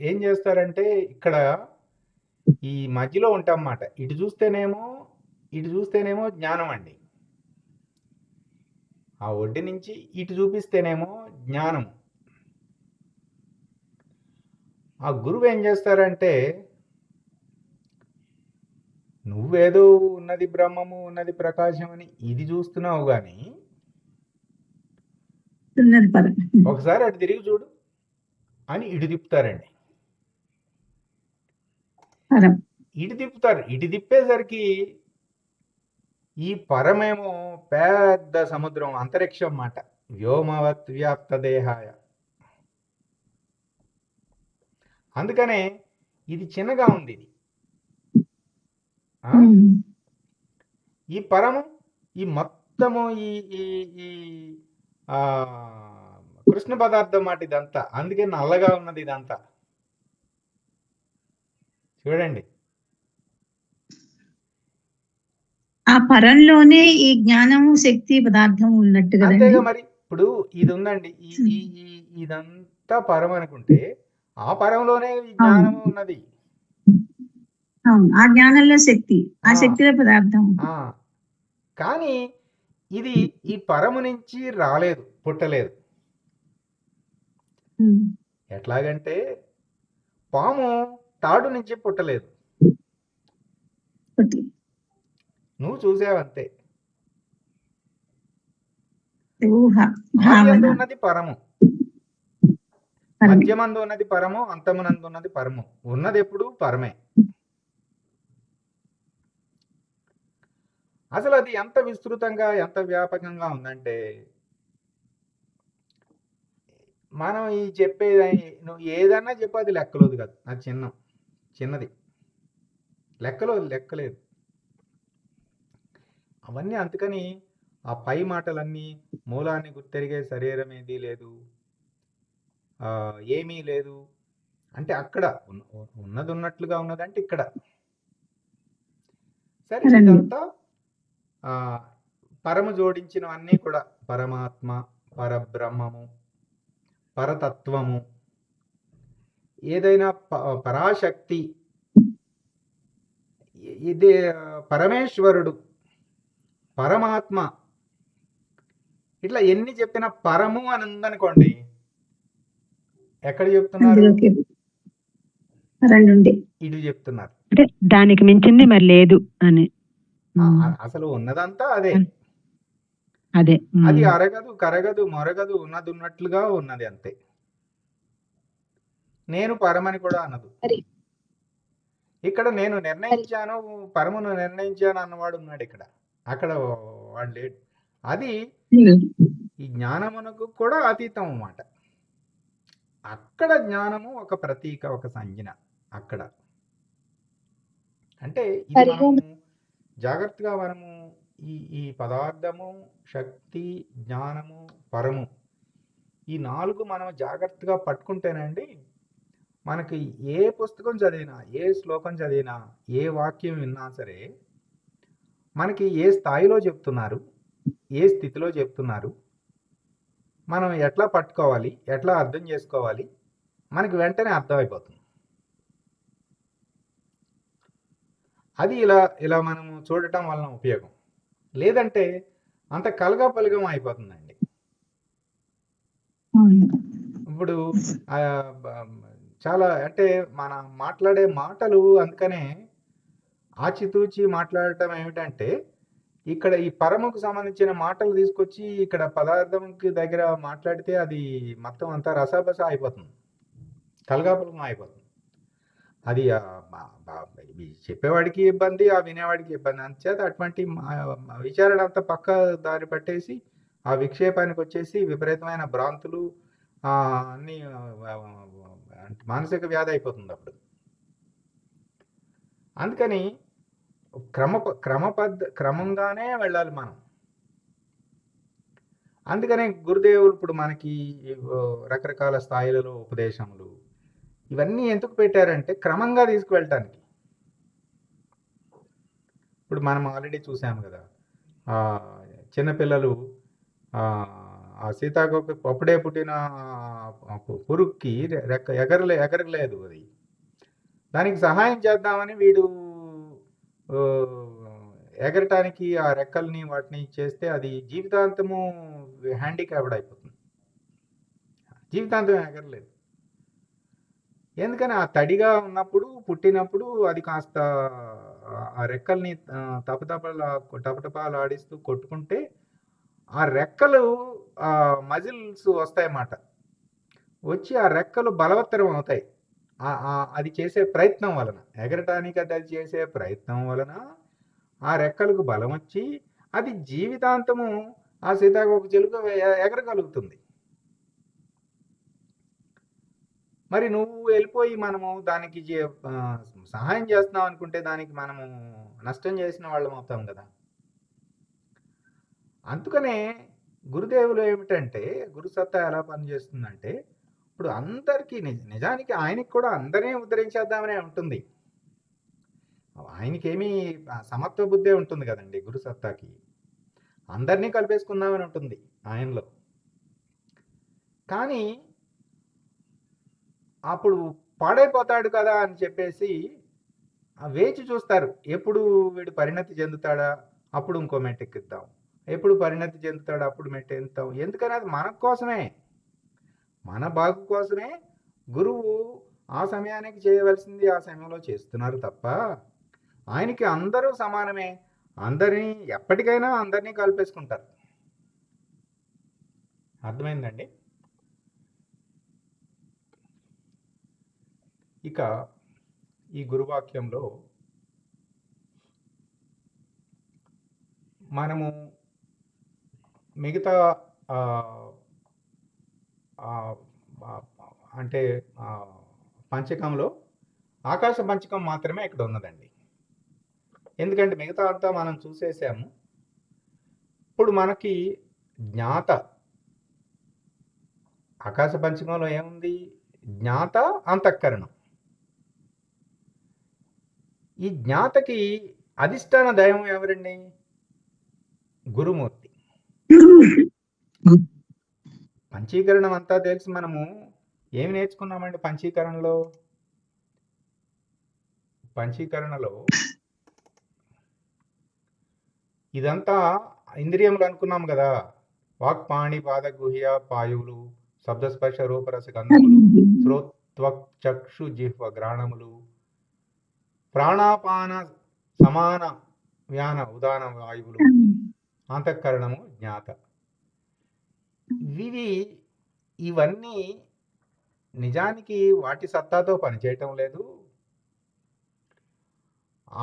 ఏం చేస్తారంటే ఇక్కడ ఈ మధ్యలో ఉంటామన్నమాట. ఇటు చూస్తేనేమో జ్ఞానం అండి, ఆ ఒడ్డు నుంచి ఇటు చూపిస్తేనేమో జ్ఞానం. ఆ గురువు ఏం చేస్తారంటే, నువ్వేదో ఉన్నది బ్రహ్మము, ఉన్నది ప్రకాశం అని ఇది చూస్తున్నావు, కానీ ఒకసారి అటు తిరిగి చూడు అని ఇటు తిప్పుతారండి. ఇటు తిప్పుతారు. ఇటు తిప్పేసరికి ఈ పరమేమో పెద్ద సముద్రం, అంతరిక్షం అన్నమాట. వ్యోమవత్ వ్యాప్త దేహాయ. అందుకనే ఇది చిన్నగా ఉంది. ఇది ఈ పరము, ఈ మొత్తము ఈ కృష్ణ పదార్థం మాట ఇదంతా. అందుకే నల్లగా ఉన్నది ఇదంతా. చూడండి. ఆ పరంలోనే ఈ జ్ఞానము శక్తి పదార్థం ఉన్నట్టు కదండి. అంతేగా మరి. ఇప్పుడు ఇది ఉందండి, ఇదంతా పరం అనుకుంటే ఆ పరంలోనే ఈ జ్ఞానము ఉన్నది. అవును, ఆ జ్ఞానంలో శక్తి, ఆ శక్తిలో పదార్థం. కానీ ఇది ఈ పరము నుంచి రాలేదు, పుట్టలేదు. ఎట్లాగంటే పాము తాడు నుంచి పుట్టలేదు, నువ్వు చూసావంతే. ఆది అందు ఉన్నది పరము, మధ్యమందు ఉన్నది పరము, అంతమునందు ఉన్నది పరము. ఉన్నది ఎప్పుడు పరమే. అసలు అది ఎంత విస్తృతంగా, ఎంత వ్యాపకంగా ఉందంటే, మనం ఈ చెప్పేది నువ్వు ఏదన్నా చెప్పు, అది లెక్కలోది కాదు. అది చిన్నది, లెక్కలేదు అవన్నీ. అందుకని ఆ పై మాటలన్నీ మూలాన్ని గుర్తెరిగే శరీరం ఏదీ లేదు, ఏమీ లేదు అంటే అక్కడ ఉన్నది ఉన్నట్లుగా ఉన్నదంటే ఇక్కడ. సరే, ఇదంతా పరము జోడించినవన్నీ కూడా పరమాత్మ, పరబ్రహ్మము, పరతత్వము, ఏదైనా పరాశక్తి, ఇది పరమేశ్వరుడు, పరమాత్మ, ఇట్లా ఎన్ని చెప్పినా పరము అని ఉందనుకోండి, ఎక్కడ చెప్తున్నారు? ఇటు చెప్తున్నారు. అంటే దానికి మించింది మరి లేదు అని. అసలు ఉన్నదంతా అదే. అది అరగదు, కరగదు, మొరగదు, ఉన్నది ఉన్నట్లుగా ఉన్నది అంతే. నేను పరమని కూడా అన్నదు. ఇక్కడ నేను నిర్ణయించాను, పరమును నిర్ణయించాను అన్నవాడు ఉన్నాడు ఇక్కడ. అక్కడ వాడు లేడు. అది ఈ జ్ఞానమునకు కూడా అతీతం అన్నమాట. అక్కడ జ్ఞానము ఒక ప్రతీక, ఒక సంజ్ఞ. అక్కడ అంటే ఇది మనము జాగ్రత్తగా మనము ఈ పదార్థము, శక్తి, జ్ఞానము, పరము, ఈ 4 మనం జాగ్రత్తగా పట్టుకుంటేనండి, మనకి ఏ పుస్తకం చదివినా, ఏ శ్లోకం చదివినా, ఏ వాక్యం విన్నా సరే, మనకి ఏ స్థాయిలో చెప్తున్నారు, ఏ స్థితిలో చెప్తున్నారు, మనం ఎట్లా పట్టుకోవాలి, ఎట్లా అర్థం చేసుకోవాలి, మనకి వెంటనే అర్థమైపోతుంది. అది ఇలా మనము చూడటం వలన ఉపయోగం. లేదంటే అంత కలగాపలగం అయిపోతుందండి. ఇప్పుడు చాలా అంటే మన మాట్లాడే మాటలు, అందుకనే ఆచితూచి మాట్లాడటం ఏమిటంటే, ఇక్కడ ఈ పరముకు సంబంధించిన మాటలు తీసుకొచ్చి ఇక్కడ పదార్థంకి దగ్గర మాట్లాడితే అది మొత్తం అంతా రసాబస అయిపోతుంది, కలగాపలగం అయిపోతుంది. అది చెప్పేవాడికి ఇబ్బంది, ఆ వినేవాడికి ఇబ్బంది. అంతేత అటువంటి విచారణ అంతా పక్క దారి పట్టేసి ఆ విక్షేపానికి వచ్చేసి విపరీతమైన భ్రాంతులు, అన్ని మానసిక వ్యాధి అయిపోతుంది అప్పుడు. అందుకని క్రమంగానే వెళ్ళాలి మనం. అందుకనే గురుదేవులు ఇప్పుడు మనకి రకరకాల స్థాయిలలో ఉపదేశములు ఇవన్నీ ఎందుకు పెట్టారంటే క్రమంగా తీసుకువెళ్ళటానికి. ఇప్పుడు మనం ఆల్రెడీ చూసాము కదా, చిన్నపిల్లలు ఆ సీతాకోక అప్పుడే పుట్టిన పురుగుకి ఎగరలేదు. అది దానికి సహాయం చేద్దామని వీడు ఎగరటానికి ఆ రెక్కల్ని వాటిని చేస్తే అది జీవితాంతము హ్యాండిక్యాప్డ్ అయిపోతుంది, జీవితాంతం ఎగరలేదు. ఎందుకని ఆ తడిగా ఉన్నప్పుడు, పుట్టినప్పుడు అది కాస్త ఆ రెక్కల్ని టపటపాలాడిస్తూ కొట్టుకుంటే ఆ రెక్కలు మజిల్స్ వస్తాయన్నమాట. వచ్చి ఆ రెక్కలు బలవత్తరం అవుతాయి. అది చేసే ప్రయత్నం వలన, ఎగరటానికి అది చేసే ప్రయత్నం వలన ఆ రెక్కలకు బలం వచ్చి అది జీవితాంతము ఆ సీతాకోక చిలుక ఎగరగలుగుతుంది. మరి నువ్వు వెళ్ళిపోయి మనము దానికి సహాయం చేస్తున్నాం అనుకుంటే దానికి మనము నష్టం చేసిన వాళ్ళం అవుతాం కదా. అందుకనే గురుదేవులు ఏమిటంటే, గురుసత్తా ఎలా పనిచేస్తుందంటే, ఇప్పుడు అందరికీ నిజానికి ఆయనకి కూడా అందరినీ ఉద్ధరించేద్దామనే ఉంటుంది. ఆయనకేమీ సమత్వ బుద్ధే ఉంటుంది కదండి గురు సత్తాకి. అందరినీ కలిపేసుకుందామని ఉంటుంది ఆయనలో. కానీ అప్పుడు పాడైపోతాడు కదా అని చెప్పేసి వేచి చూస్తారు. ఎప్పుడు వీడు పరిణతి చెందుతాడా, అప్పుడు ఇంకో మెట్టెక్కిద్దాం. ఎప్పుడు పరిణతి చెందుతాడు, అప్పుడు మెట్టెక్కుతాం. ఎందుకని అది మన కోసమే, మన బాగు కోసమే గురువు ఆ సమయానికి చేయవలసింది ఆ సమయంలో చేస్తున్నారు తప్ప ఆయనకి అందరూ సమానమే. అందరినీ ఎప్పటికైనా అందరినీ కలిపేసుకుంటారు. అర్థమైందండి? ఇక ఈ గురువాక్యంలో మనము మిగతా అంటే పంచకంలో ఆకాశ పంచకం మాత్రమే ఇక్కడ ఉన్నదండి. ఎందుకంటే మిగతా అంతా మనం చూసేసాము. ఇప్పుడు మనకి జ్ఞాత, ఆకాశ పంచకంలో ఏముంది? జ్ఞాత, అంతఃకరణం. ఈ జ్ఞాతకి అధిష్టాన దైవం ఎవరండి? గురుమూర్తి. పంచీకరణం అంతా తెలిసి మనము ఏమి నేర్చుకున్నామండి పంచీకరణలో ఇదంతా ఇంద్రియములు అనుకున్నాం కదా. వాక్, పాణి, పాద, గుహ్య, పాయువులు, శబ్దస్పర్శ, రూపరస, గంధములు, శ్రోత్వక్, చక్షు, జిహ్వ, గ్రాణములు, ప్రాణాపాన సమాన వ్యాన ఉదాన వాయువులు, అంతఃకరణము, జ్ఞాత. ఇవన్నీ నిజానికి వాటి సత్తాతో పనిచేయటం లేదు.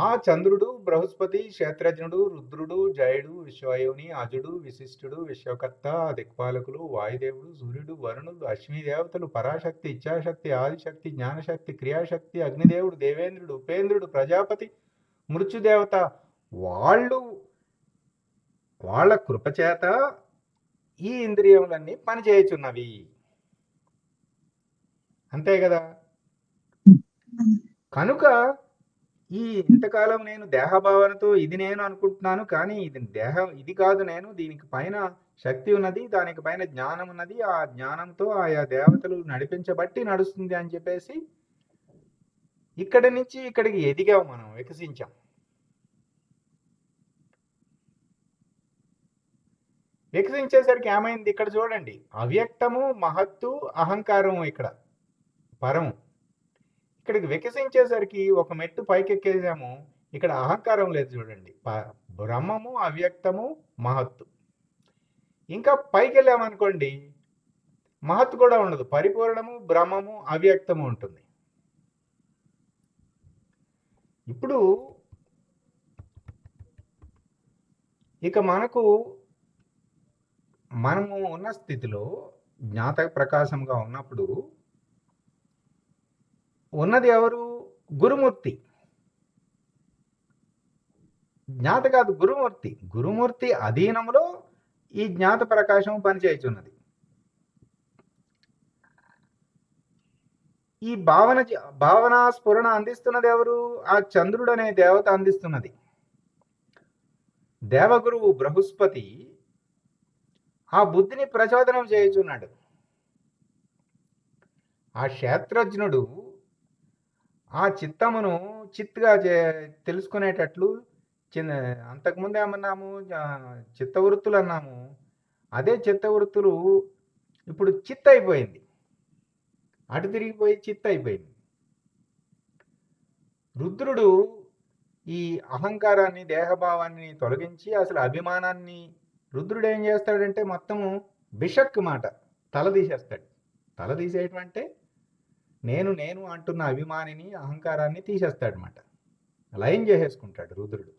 ఆ చంద్రుడు, బృహస్పతి, క్షేత్రజ్ఞుడు, రుద్రుడు, జయుడు, విశ్వయోని, అజుడు, విశిష్టుడు, విశ్వకర్త, దిక్పాలకులు, వాయుదేవుడు, సూర్యుడు, వరుణుడు, అశ్విని దేవతలు, పరాశక్తి, ఇచ్ఛాశక్తి, ఆదిశక్తి, జ్ఞానశక్తి, క్రియాశక్తి, అగ్నిదేవుడు, దేవేంద్రుడు, ఉపేంద్రుడు, ప్రజాపతి, మృత్యుదేవత, వాళ్ళ కృపచేత ఈ ఇంద్రియములన్నీ పనిచేయుచున్నవి. అంతే కదా. కనుక ఈ ఇంతకాలం నేను దేహభావనతో ఇది నేను అనుకుంటున్నాను, కానీ ఇది కాదు నేను, దీనికి పైన శక్తి ఉన్నది, దానికి పైన జ్ఞానం ఉన్నది, ఆ జ్ఞానంతో ఆయా దేవతలు నడిపించబట్టి నడుస్తుంది అని చెప్పేసి ఇక్కడి నుంచి ఇక్కడికి ఎదిగాం, మనం వికసించాం. వికసించేసరికి ఏమైంది? ఇక్కడ చూడండి, అవ్యక్తము, మహత్తు, అహంకారము, ఇక్కడ పరము. ఇక్కడికి వికసించేసరికి ఒక మెట్టు పైకెక్కేసాము, ఇక్కడ అహంకారం లేదు చూడండి. బ్రహ్మము, అవ్యక్తము, మహత్తు. ఇంకా పైకి వెళ్ళామనుకోండి, మహత్తు కూడా ఉండదు, పరిపూర్ణము, బ్రహ్మము, అవ్యక్తము ఉంటుంది. ఇప్పుడు ఇక మనము ఉన్న స్థితిలో జ్ఞాత ప్రకాశంగా ఉన్నప్పుడు ఉన్నది ఎవరు? గురుమూర్తి. జ్ఞాత కాదు, గురుమూర్తి. గురుమూర్తి అధీనంలో ఈ జ్ఞాత ప్రకాశం పనిచేయుచున్నది. ఈ భావన స్ఫురణ అందిస్తున్నది ఎవరు? ఆ చంద్రుడు అనే దేవత అందిస్తున్నది. దేవగురువు బృహస్పతి ఆ బుద్ధిని ప్రచోదనం చేయుచున్నాడు. ఆ క్షేత్రజ్ఞుడు ఆ చిత్తమును చిత్తుగా తెలుసుకునేటట్లు అంతకుముందు ఏమన్నాము? చిత్తవృత్తులు అన్నాము. అదే చిత్తవృత్తులు ఇప్పుడు చిత్త అయిపోయింది, అటు తిరిగిపోయి చిత్త అయిపోయింది. రుద్రుడు ఈ అహంకారాన్ని, దేహభావాన్ని తొలగించి అసలు అభిమానాన్ని, రుద్రుడు ఏం చేస్తాడంటే మొత్తము బిషక్ మాట తల తీసేస్తాడు. తల తీసేయటం అంటే నేను అంటున్న అభిమానిని, అహంకారాన్ని తీసేస్తాడనమాట, లయం చేసేసుకుంటాడు రుద్రుడు.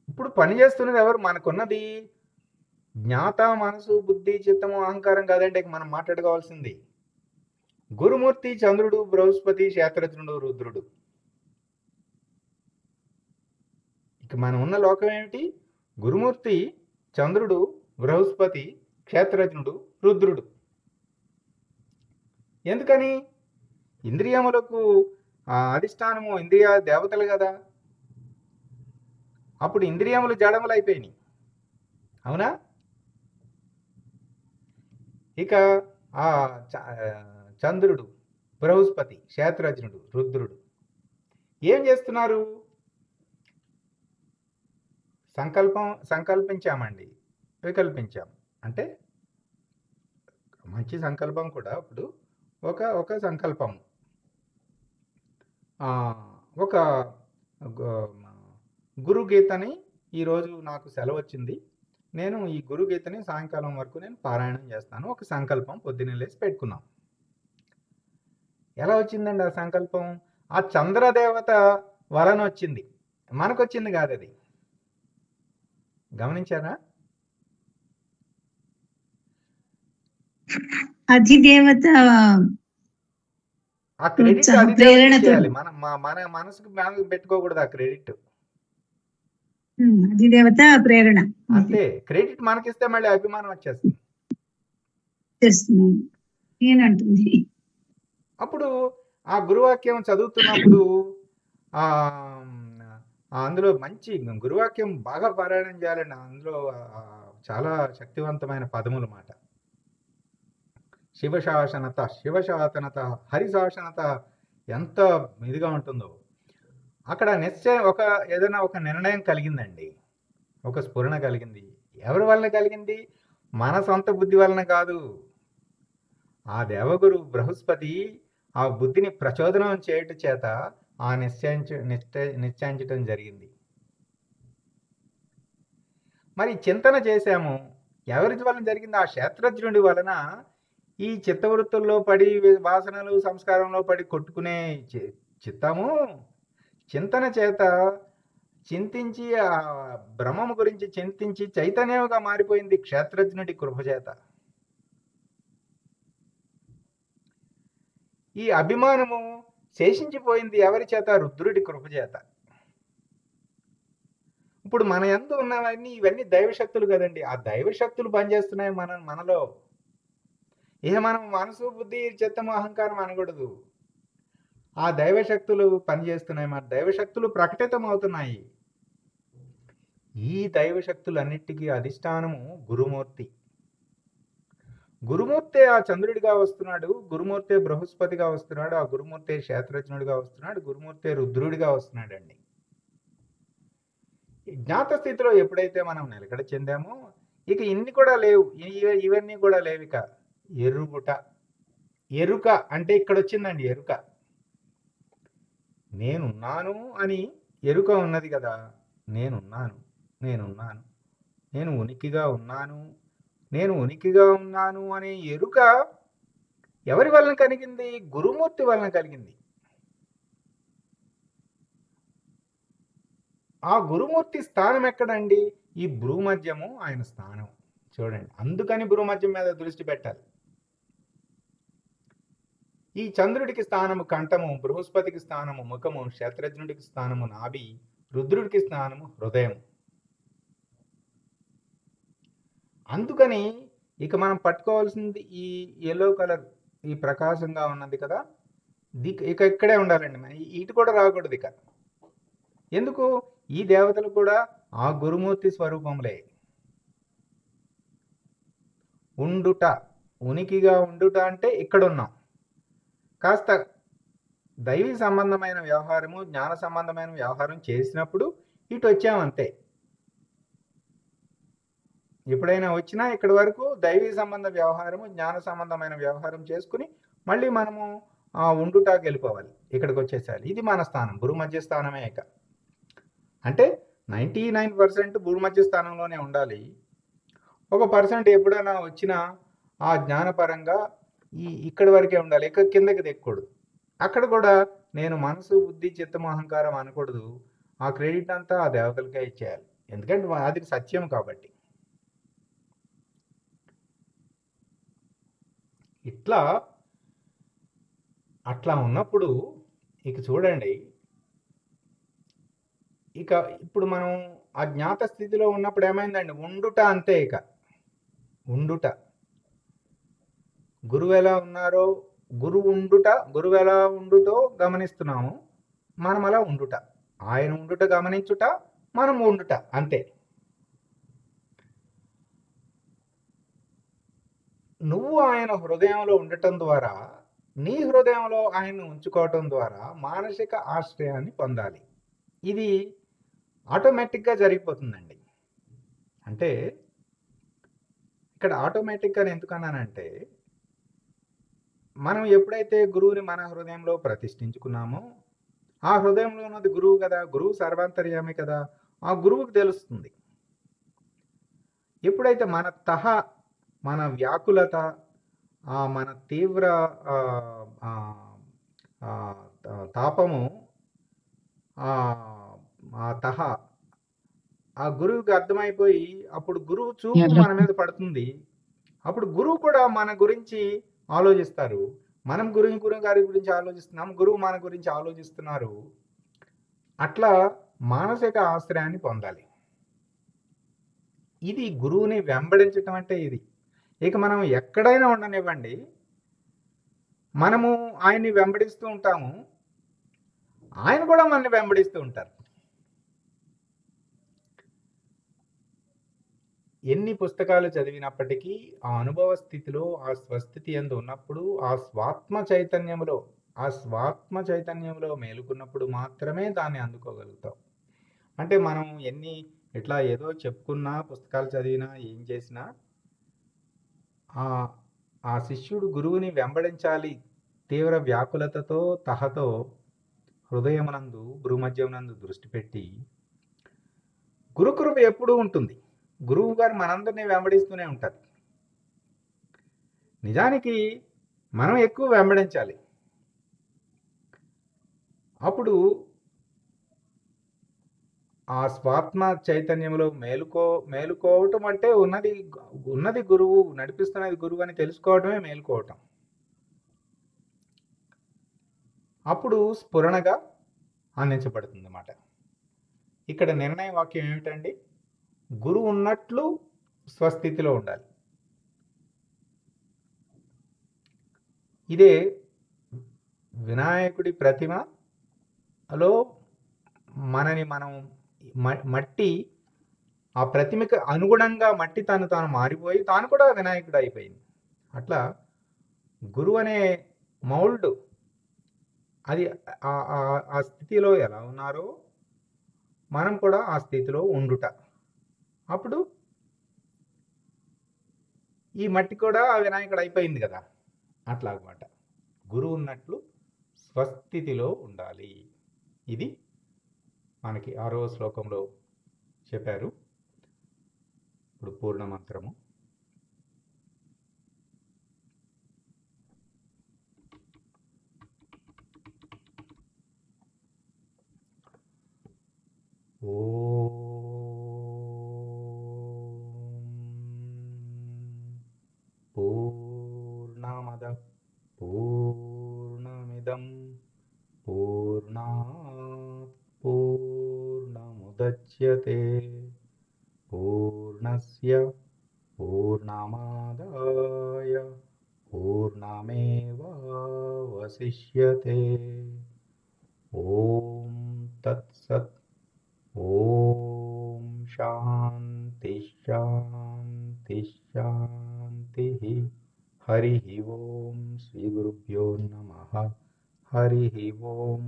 ఇప్పుడు పనిచేస్తున్నది ఎవరు? మనకున్నది జ్ఞాత, మనసు, బుద్ధి, చిత్తము, అహంకారం కాదంటే మనం మాట్లాడుకోవాల్సింది గురుమూర్తి, చంద్రుడు, బృహస్పతి, క్షేత్రజ్ఞుడు, రుద్రుడు. ఇక మనం ఉన్న లోకం ఏమిటి? గురుమూర్తి, చంద్రుడు, బృహస్పతి, క్షేత్రజ్ఞుడు, రుద్రుడు. ఎందుకని? ఇంద్రియములకు ఆ అధిష్టానము ఇంద్రియ దేవతలు కదా. అప్పుడు ఇంద్రియములు జడములు అయిపోయినాయి, అవునా? ఇక ఆ చంద్రుడు, బృహస్పతి, క్షేత్రజ్ఞుడు, రుద్రుడు ఏం చేస్తున్నారు? సంకల్పించామండి, వికల్పించాం. అంటే మంచి సంకల్పం కూడా ఇప్పుడు ఒక సంకల్పం, ఒక గురుగీతని ఈరోజు నాకు సెలవు వచ్చింది, నేను ఈ గురుగీతని సాయంకాలం వరకు నేను పారాయణం చేస్తాను, ఒక సంకల్పం పొద్దున్నే లేచి పెట్టుకున్నాం. ఎలా వచ్చిందండి ఆ సంకల్పం? ఆ చంద్రదేవత వలన వచ్చింది, మనకొచ్చింది కాదు అది. గమనించారా? అధిదేవత ఆ క్రెడిట్ అధిదేవత చేయాలి, మన మనసుకు పెట్టుకోకూడదు ఆ క్రెడిట్. అధిదేవత ప్రేరణ అంతే. క్రెడిట్ మనకిస్తే మళ్ళీ అభిమానం వచ్చేస్తుంది. ఏనంటుంది అప్పుడు ఆ గురువాక్యం చదువుతున్నప్పుడు అందులో మంచి గురువాక్యం బాగా పారాయణం చేయాలండి. అందులో చాలా శక్తివంతమైన పదములు మాట. శివశాసనత, శివశాసనత, హరిశాసనత ఎంత ఇదిగా ఉంటుందో. అక్కడ నిశ్చయం ఏదైనా ఒక నిర్ణయం కలిగిందండి, ఒక స్ఫురణ కలిగింది. ఎవరి వలన కలిగింది? మన సొంత బుద్ధి వలన కాదు. ఆ దేవగురు బృహస్పతి ఆ బుద్ధిని ప్రచోదనం చేయటం చేత ఆ నిశ్చయించటం జరిగింది. మరి చింతన చేశాము, ఎవరి వలన జరిగింది? ఆ క్షేత్రజ్ఞుడి వలన. ఈ చిత్తవృత్తుల్లో పడి, వాసనలు సంస్కారంలో పడి కొట్టుకునే చిత్తము చింతన చేత చింతించి ఆ బ్రహ్మము గురించి చింతించి చైతన్యముగా మారిపోయింది క్షేత్రజ్ఞుడి కృప చేత. ఈ అభిమానము శేషించిపోయింది ఎవరి చేత? రుద్రుడి కృప చేత. ఇప్పుడు మన యందు ఉన్నవన్నీ ఇవన్నీ దైవశక్తులు కదండి. ఆ దైవశక్తులు పనిచేస్తున్నాయి మనలో. ఇక మనం మనసు, బుద్ధి, చిత్తము, అహంకారం అనకూడదు. ఆ దైవశక్తులు పనిచేస్తున్నాయి, మన దైవశక్తులు ప్రకటితం అవుతున్నాయి. ఈ దైవశక్తులన్నిటికీ అధిష్టానము గురుమూర్తి. గురుమూర్తే ఆ చంద్రుడిగా వస్తున్నాడు, గురుమూర్తే బృహస్పతిగా వస్తున్నాడు, ఆ గురుమూర్తే క్షేత్రజ్ఞుడిగా వస్తున్నాడు, గురుమూర్తే రుద్రుడిగా వస్తున్నాడండి. జ్ఞాత స్థితిలో ఎప్పుడైతే మనం నిలకడ చెందామో ఇక ఇన్ని కూడా లేవు, ఇవన్నీ కూడా లేవు. ఇక ఎరుక అంటే ఇక్కడ వచ్చిందండి. ఎరుక, నేనున్నాను అని ఎరుక ఉన్నది కదా. నేనున్నాను, నేను ఉనికిగా ఉన్నాను అనే ఎరుక ఎవరి వలన కలిగింది? గురుమూర్తి వలన కలిగింది. ఆ గురుమూర్తి స్థానం ఎక్కడండి? ఈ భూమధ్యము ఆయన స్థానం. చూడండి, అందుకని భూమధ్యం మీద దృష్టి పెట్టాలి. ఈ చంద్రుడికి స్థానము కంఠము, బృహస్పతికి స్థానము ముఖము, క్షేత్రజ్ఞుడికి స్థానము నాభి, రుద్రుడికి స్థానము హృదయం. అందుకని ఇక మనం పట్టుకోవాల్సింది ఈ ఎల్లో కలర్, ఈ ప్రకాశంగా ఉన్నది కదా, ఇక ఇక్కడే ఉండాలండి. ఇటు కూడా రాకూడదు. ఇక ఎందుకు? ఈ దేవతలు కూడా ఆ గురుమూర్తి స్వరూపములే. ఉండుట, ఉనికిగా ఉండుట అంటే ఇక్కడ ఉన్నాం. కాస్త దైవీ సంబంధమైన వ్యవహారము, జ్ఞాన సంబంధమైన వ్యవహారం చేసినప్పుడు ఇటు వచ్చామంతే. ఎప్పుడైనా వచ్చినా ఇక్కడి వరకు దైవీ సంబంధ వ్యవహారము, జ్ఞాన సంబంధమైన వ్యవహారం చేసుకుని మళ్ళీ మనము ఉండుటాకి వెళ్ళిపోవాలి. ఇక్కడికి వచ్చేసాలి. ఇది మన స్థానం, భూమధ్య స్థానమే. ఇక అంటే 99% భూమధ్య స్థానంలోనే ఉండాలి. 1% ఎప్పుడైనా వచ్చినా ఆ జ్ఞానపరంగా ఇక్కడి వరకే ఉండాలి, ఇక కిందకి దిక్కకూడదు. అక్కడ కూడా నేను మనసు, బుద్ధి, చిత్తము, అహంకారం అనకూడదు. ఆ క్రెడిట్ అంతా ఆ దేవతలకే ఇచ్చేయాలి, ఎందుకంటే అది సత్యం కాబట్టి. అట్లా ఉన్నప్పుడు ఇక చూడండి, ఇక ఇప్పుడు మనం ఆ జ్ఞాత స్థితిలో ఉన్నప్పుడు ఏమైందండి? ఉండుట అంతే. ఇక ఉండుట, గురువు ఎలా ఉన్నారో గురువు ఎలా ఉండుటో గమనిస్తున్నాము, మనం అలా ఉండుట. ఆయన ఉండుట గమనించుట, మనం ఉండుట, అంతే. నువ్వు ఆయన హృదయంలో ఉండటం ద్వారా, నీ హృదయంలో ఆయన్ని ఉంచుకోవటం ద్వారా మానసిక ఆశ్రయాన్ని పొందాలి. ఇది ఆటోమేటిక్గా జరిగిపోతుందండి. అంటే ఇక్కడ ఆటోమేటిక్గా ఎందుకన్నానంటే, మనం ఎప్పుడైతే గురువుని మన హృదయంలో ప్రతిష్ఠించుకున్నామో, ఆ హృదయంలో ఉన్నది గురువు కదా, గురువు సర్వాంతర్యామి కదా, ఆ గురువుకు తెలుస్తుంది. ఎప్పుడైతే మన వ్యాకులత, మన తీవ్ర తాపము, ఆ తహ ఆ గురువుకి అర్థమైపోయి, అప్పుడు గురువు చూపు మన మీద పడుతుంది. అప్పుడు గురువు కూడా మన గురించి ఆలోచిస్తారు. మనం గురువు గారి గురించి ఆలోచిస్తున్నాం, గురువు మన గురించి ఆలోచిస్తున్నారు. అట్లా మానసిక ఆశ్రయాన్ని పొందాలి. ఇది గురువుని వెంబడించటం అంటే ఇది. ఇక మనం ఎక్కడైనా ఉండనివ్వండి, మనము ఆయన్ని వెంబడిస్తూ ఉంటాము, ఆయన కూడా మనల్ని వెంబడిస్తూ ఉంటారు. ఎన్ని పుస్తకాలు చదివినప్పటికీ ఆ అనుభవ స్థితిలో, ఆ స్వస్థితి యందు ఉన్నప్పుడు, ఆ స్వాత్మ చైతన్యంలో మేలుకున్నప్పుడు మాత్రమే దాన్ని అందుకోగలుగుతాం. అంటే మనం ఇట్లా ఏదో చెప్పుకున్నా, పుస్తకాలు చదివినా, ఏం చేసినా, ఆ శిష్యుడు గురువుని వెంబడించాలి. తీవ్ర వ్యాకులతతో, తహతో హృదయమునందు, భూమధ్యమునందు దృష్టి పెట్టి, గురుకృప ఎప్పుడూ ఉంటుంది. గురువు గారు మనందరినీ వెంబడిస్తూనే ఉంటారు. నిజానికి మనం ఎక్కువ వెంబడించాలి. అప్పుడు ఆ స్వాత్మ చైతన్యంలో మేలుకోవటం అంటే ఉన్నది గురువు, నడిపిస్తున్నది గురువు అని తెలుసుకోవటమే మేలుకోవటం. అప్పుడు స్ఫురణగా అందించబడుతుంది అన్నమాట. ఇక్కడ నిర్ణయ వాక్యం ఏమిటండి? గురువు ఉన్నట్లు స్వస్థితిలో ఉండాలి. ఇదే వినాయకుడి ప్రతిమలో మనని మనం మట్టి, ఆ ప్రతిమకి అనుగుణంగా మట్టి తాను మారిపోయి తాను కూడా వినాయకుడు అయిపోయింది. అట్లా గురువు అనే మౌల్డ్, అది ఆ స్థితిలో ఎలా ఉన్నారో మనం కూడా ఆ స్థితిలో ఉండుట. అప్పుడు ఈ మట్టి కూడా వినాయకుడు అయిపోయింది కదా. అట్లా అన్నమాట. గురువు ఉన్నట్లు స్వస్థితిలో ఉండాలి. ఇది మనకి 6వ శ్లోకంలో చెప్పారు. ఇప్పుడు పూర్ణ మంత్రము. పూర్ణమద పూర్ణమిదం పూర్ణాత్ పూర్ణముదచ్యతే పూర్ణస్య పూర్ణమాదాయ పూర్ణమేవావశిష్యతే. ఓం తత్సత్. ఓం శాంతి శాంతి శాంతి. హరి ఓం. శ్రీ గురుభ్యో నమః. హరి ఓం.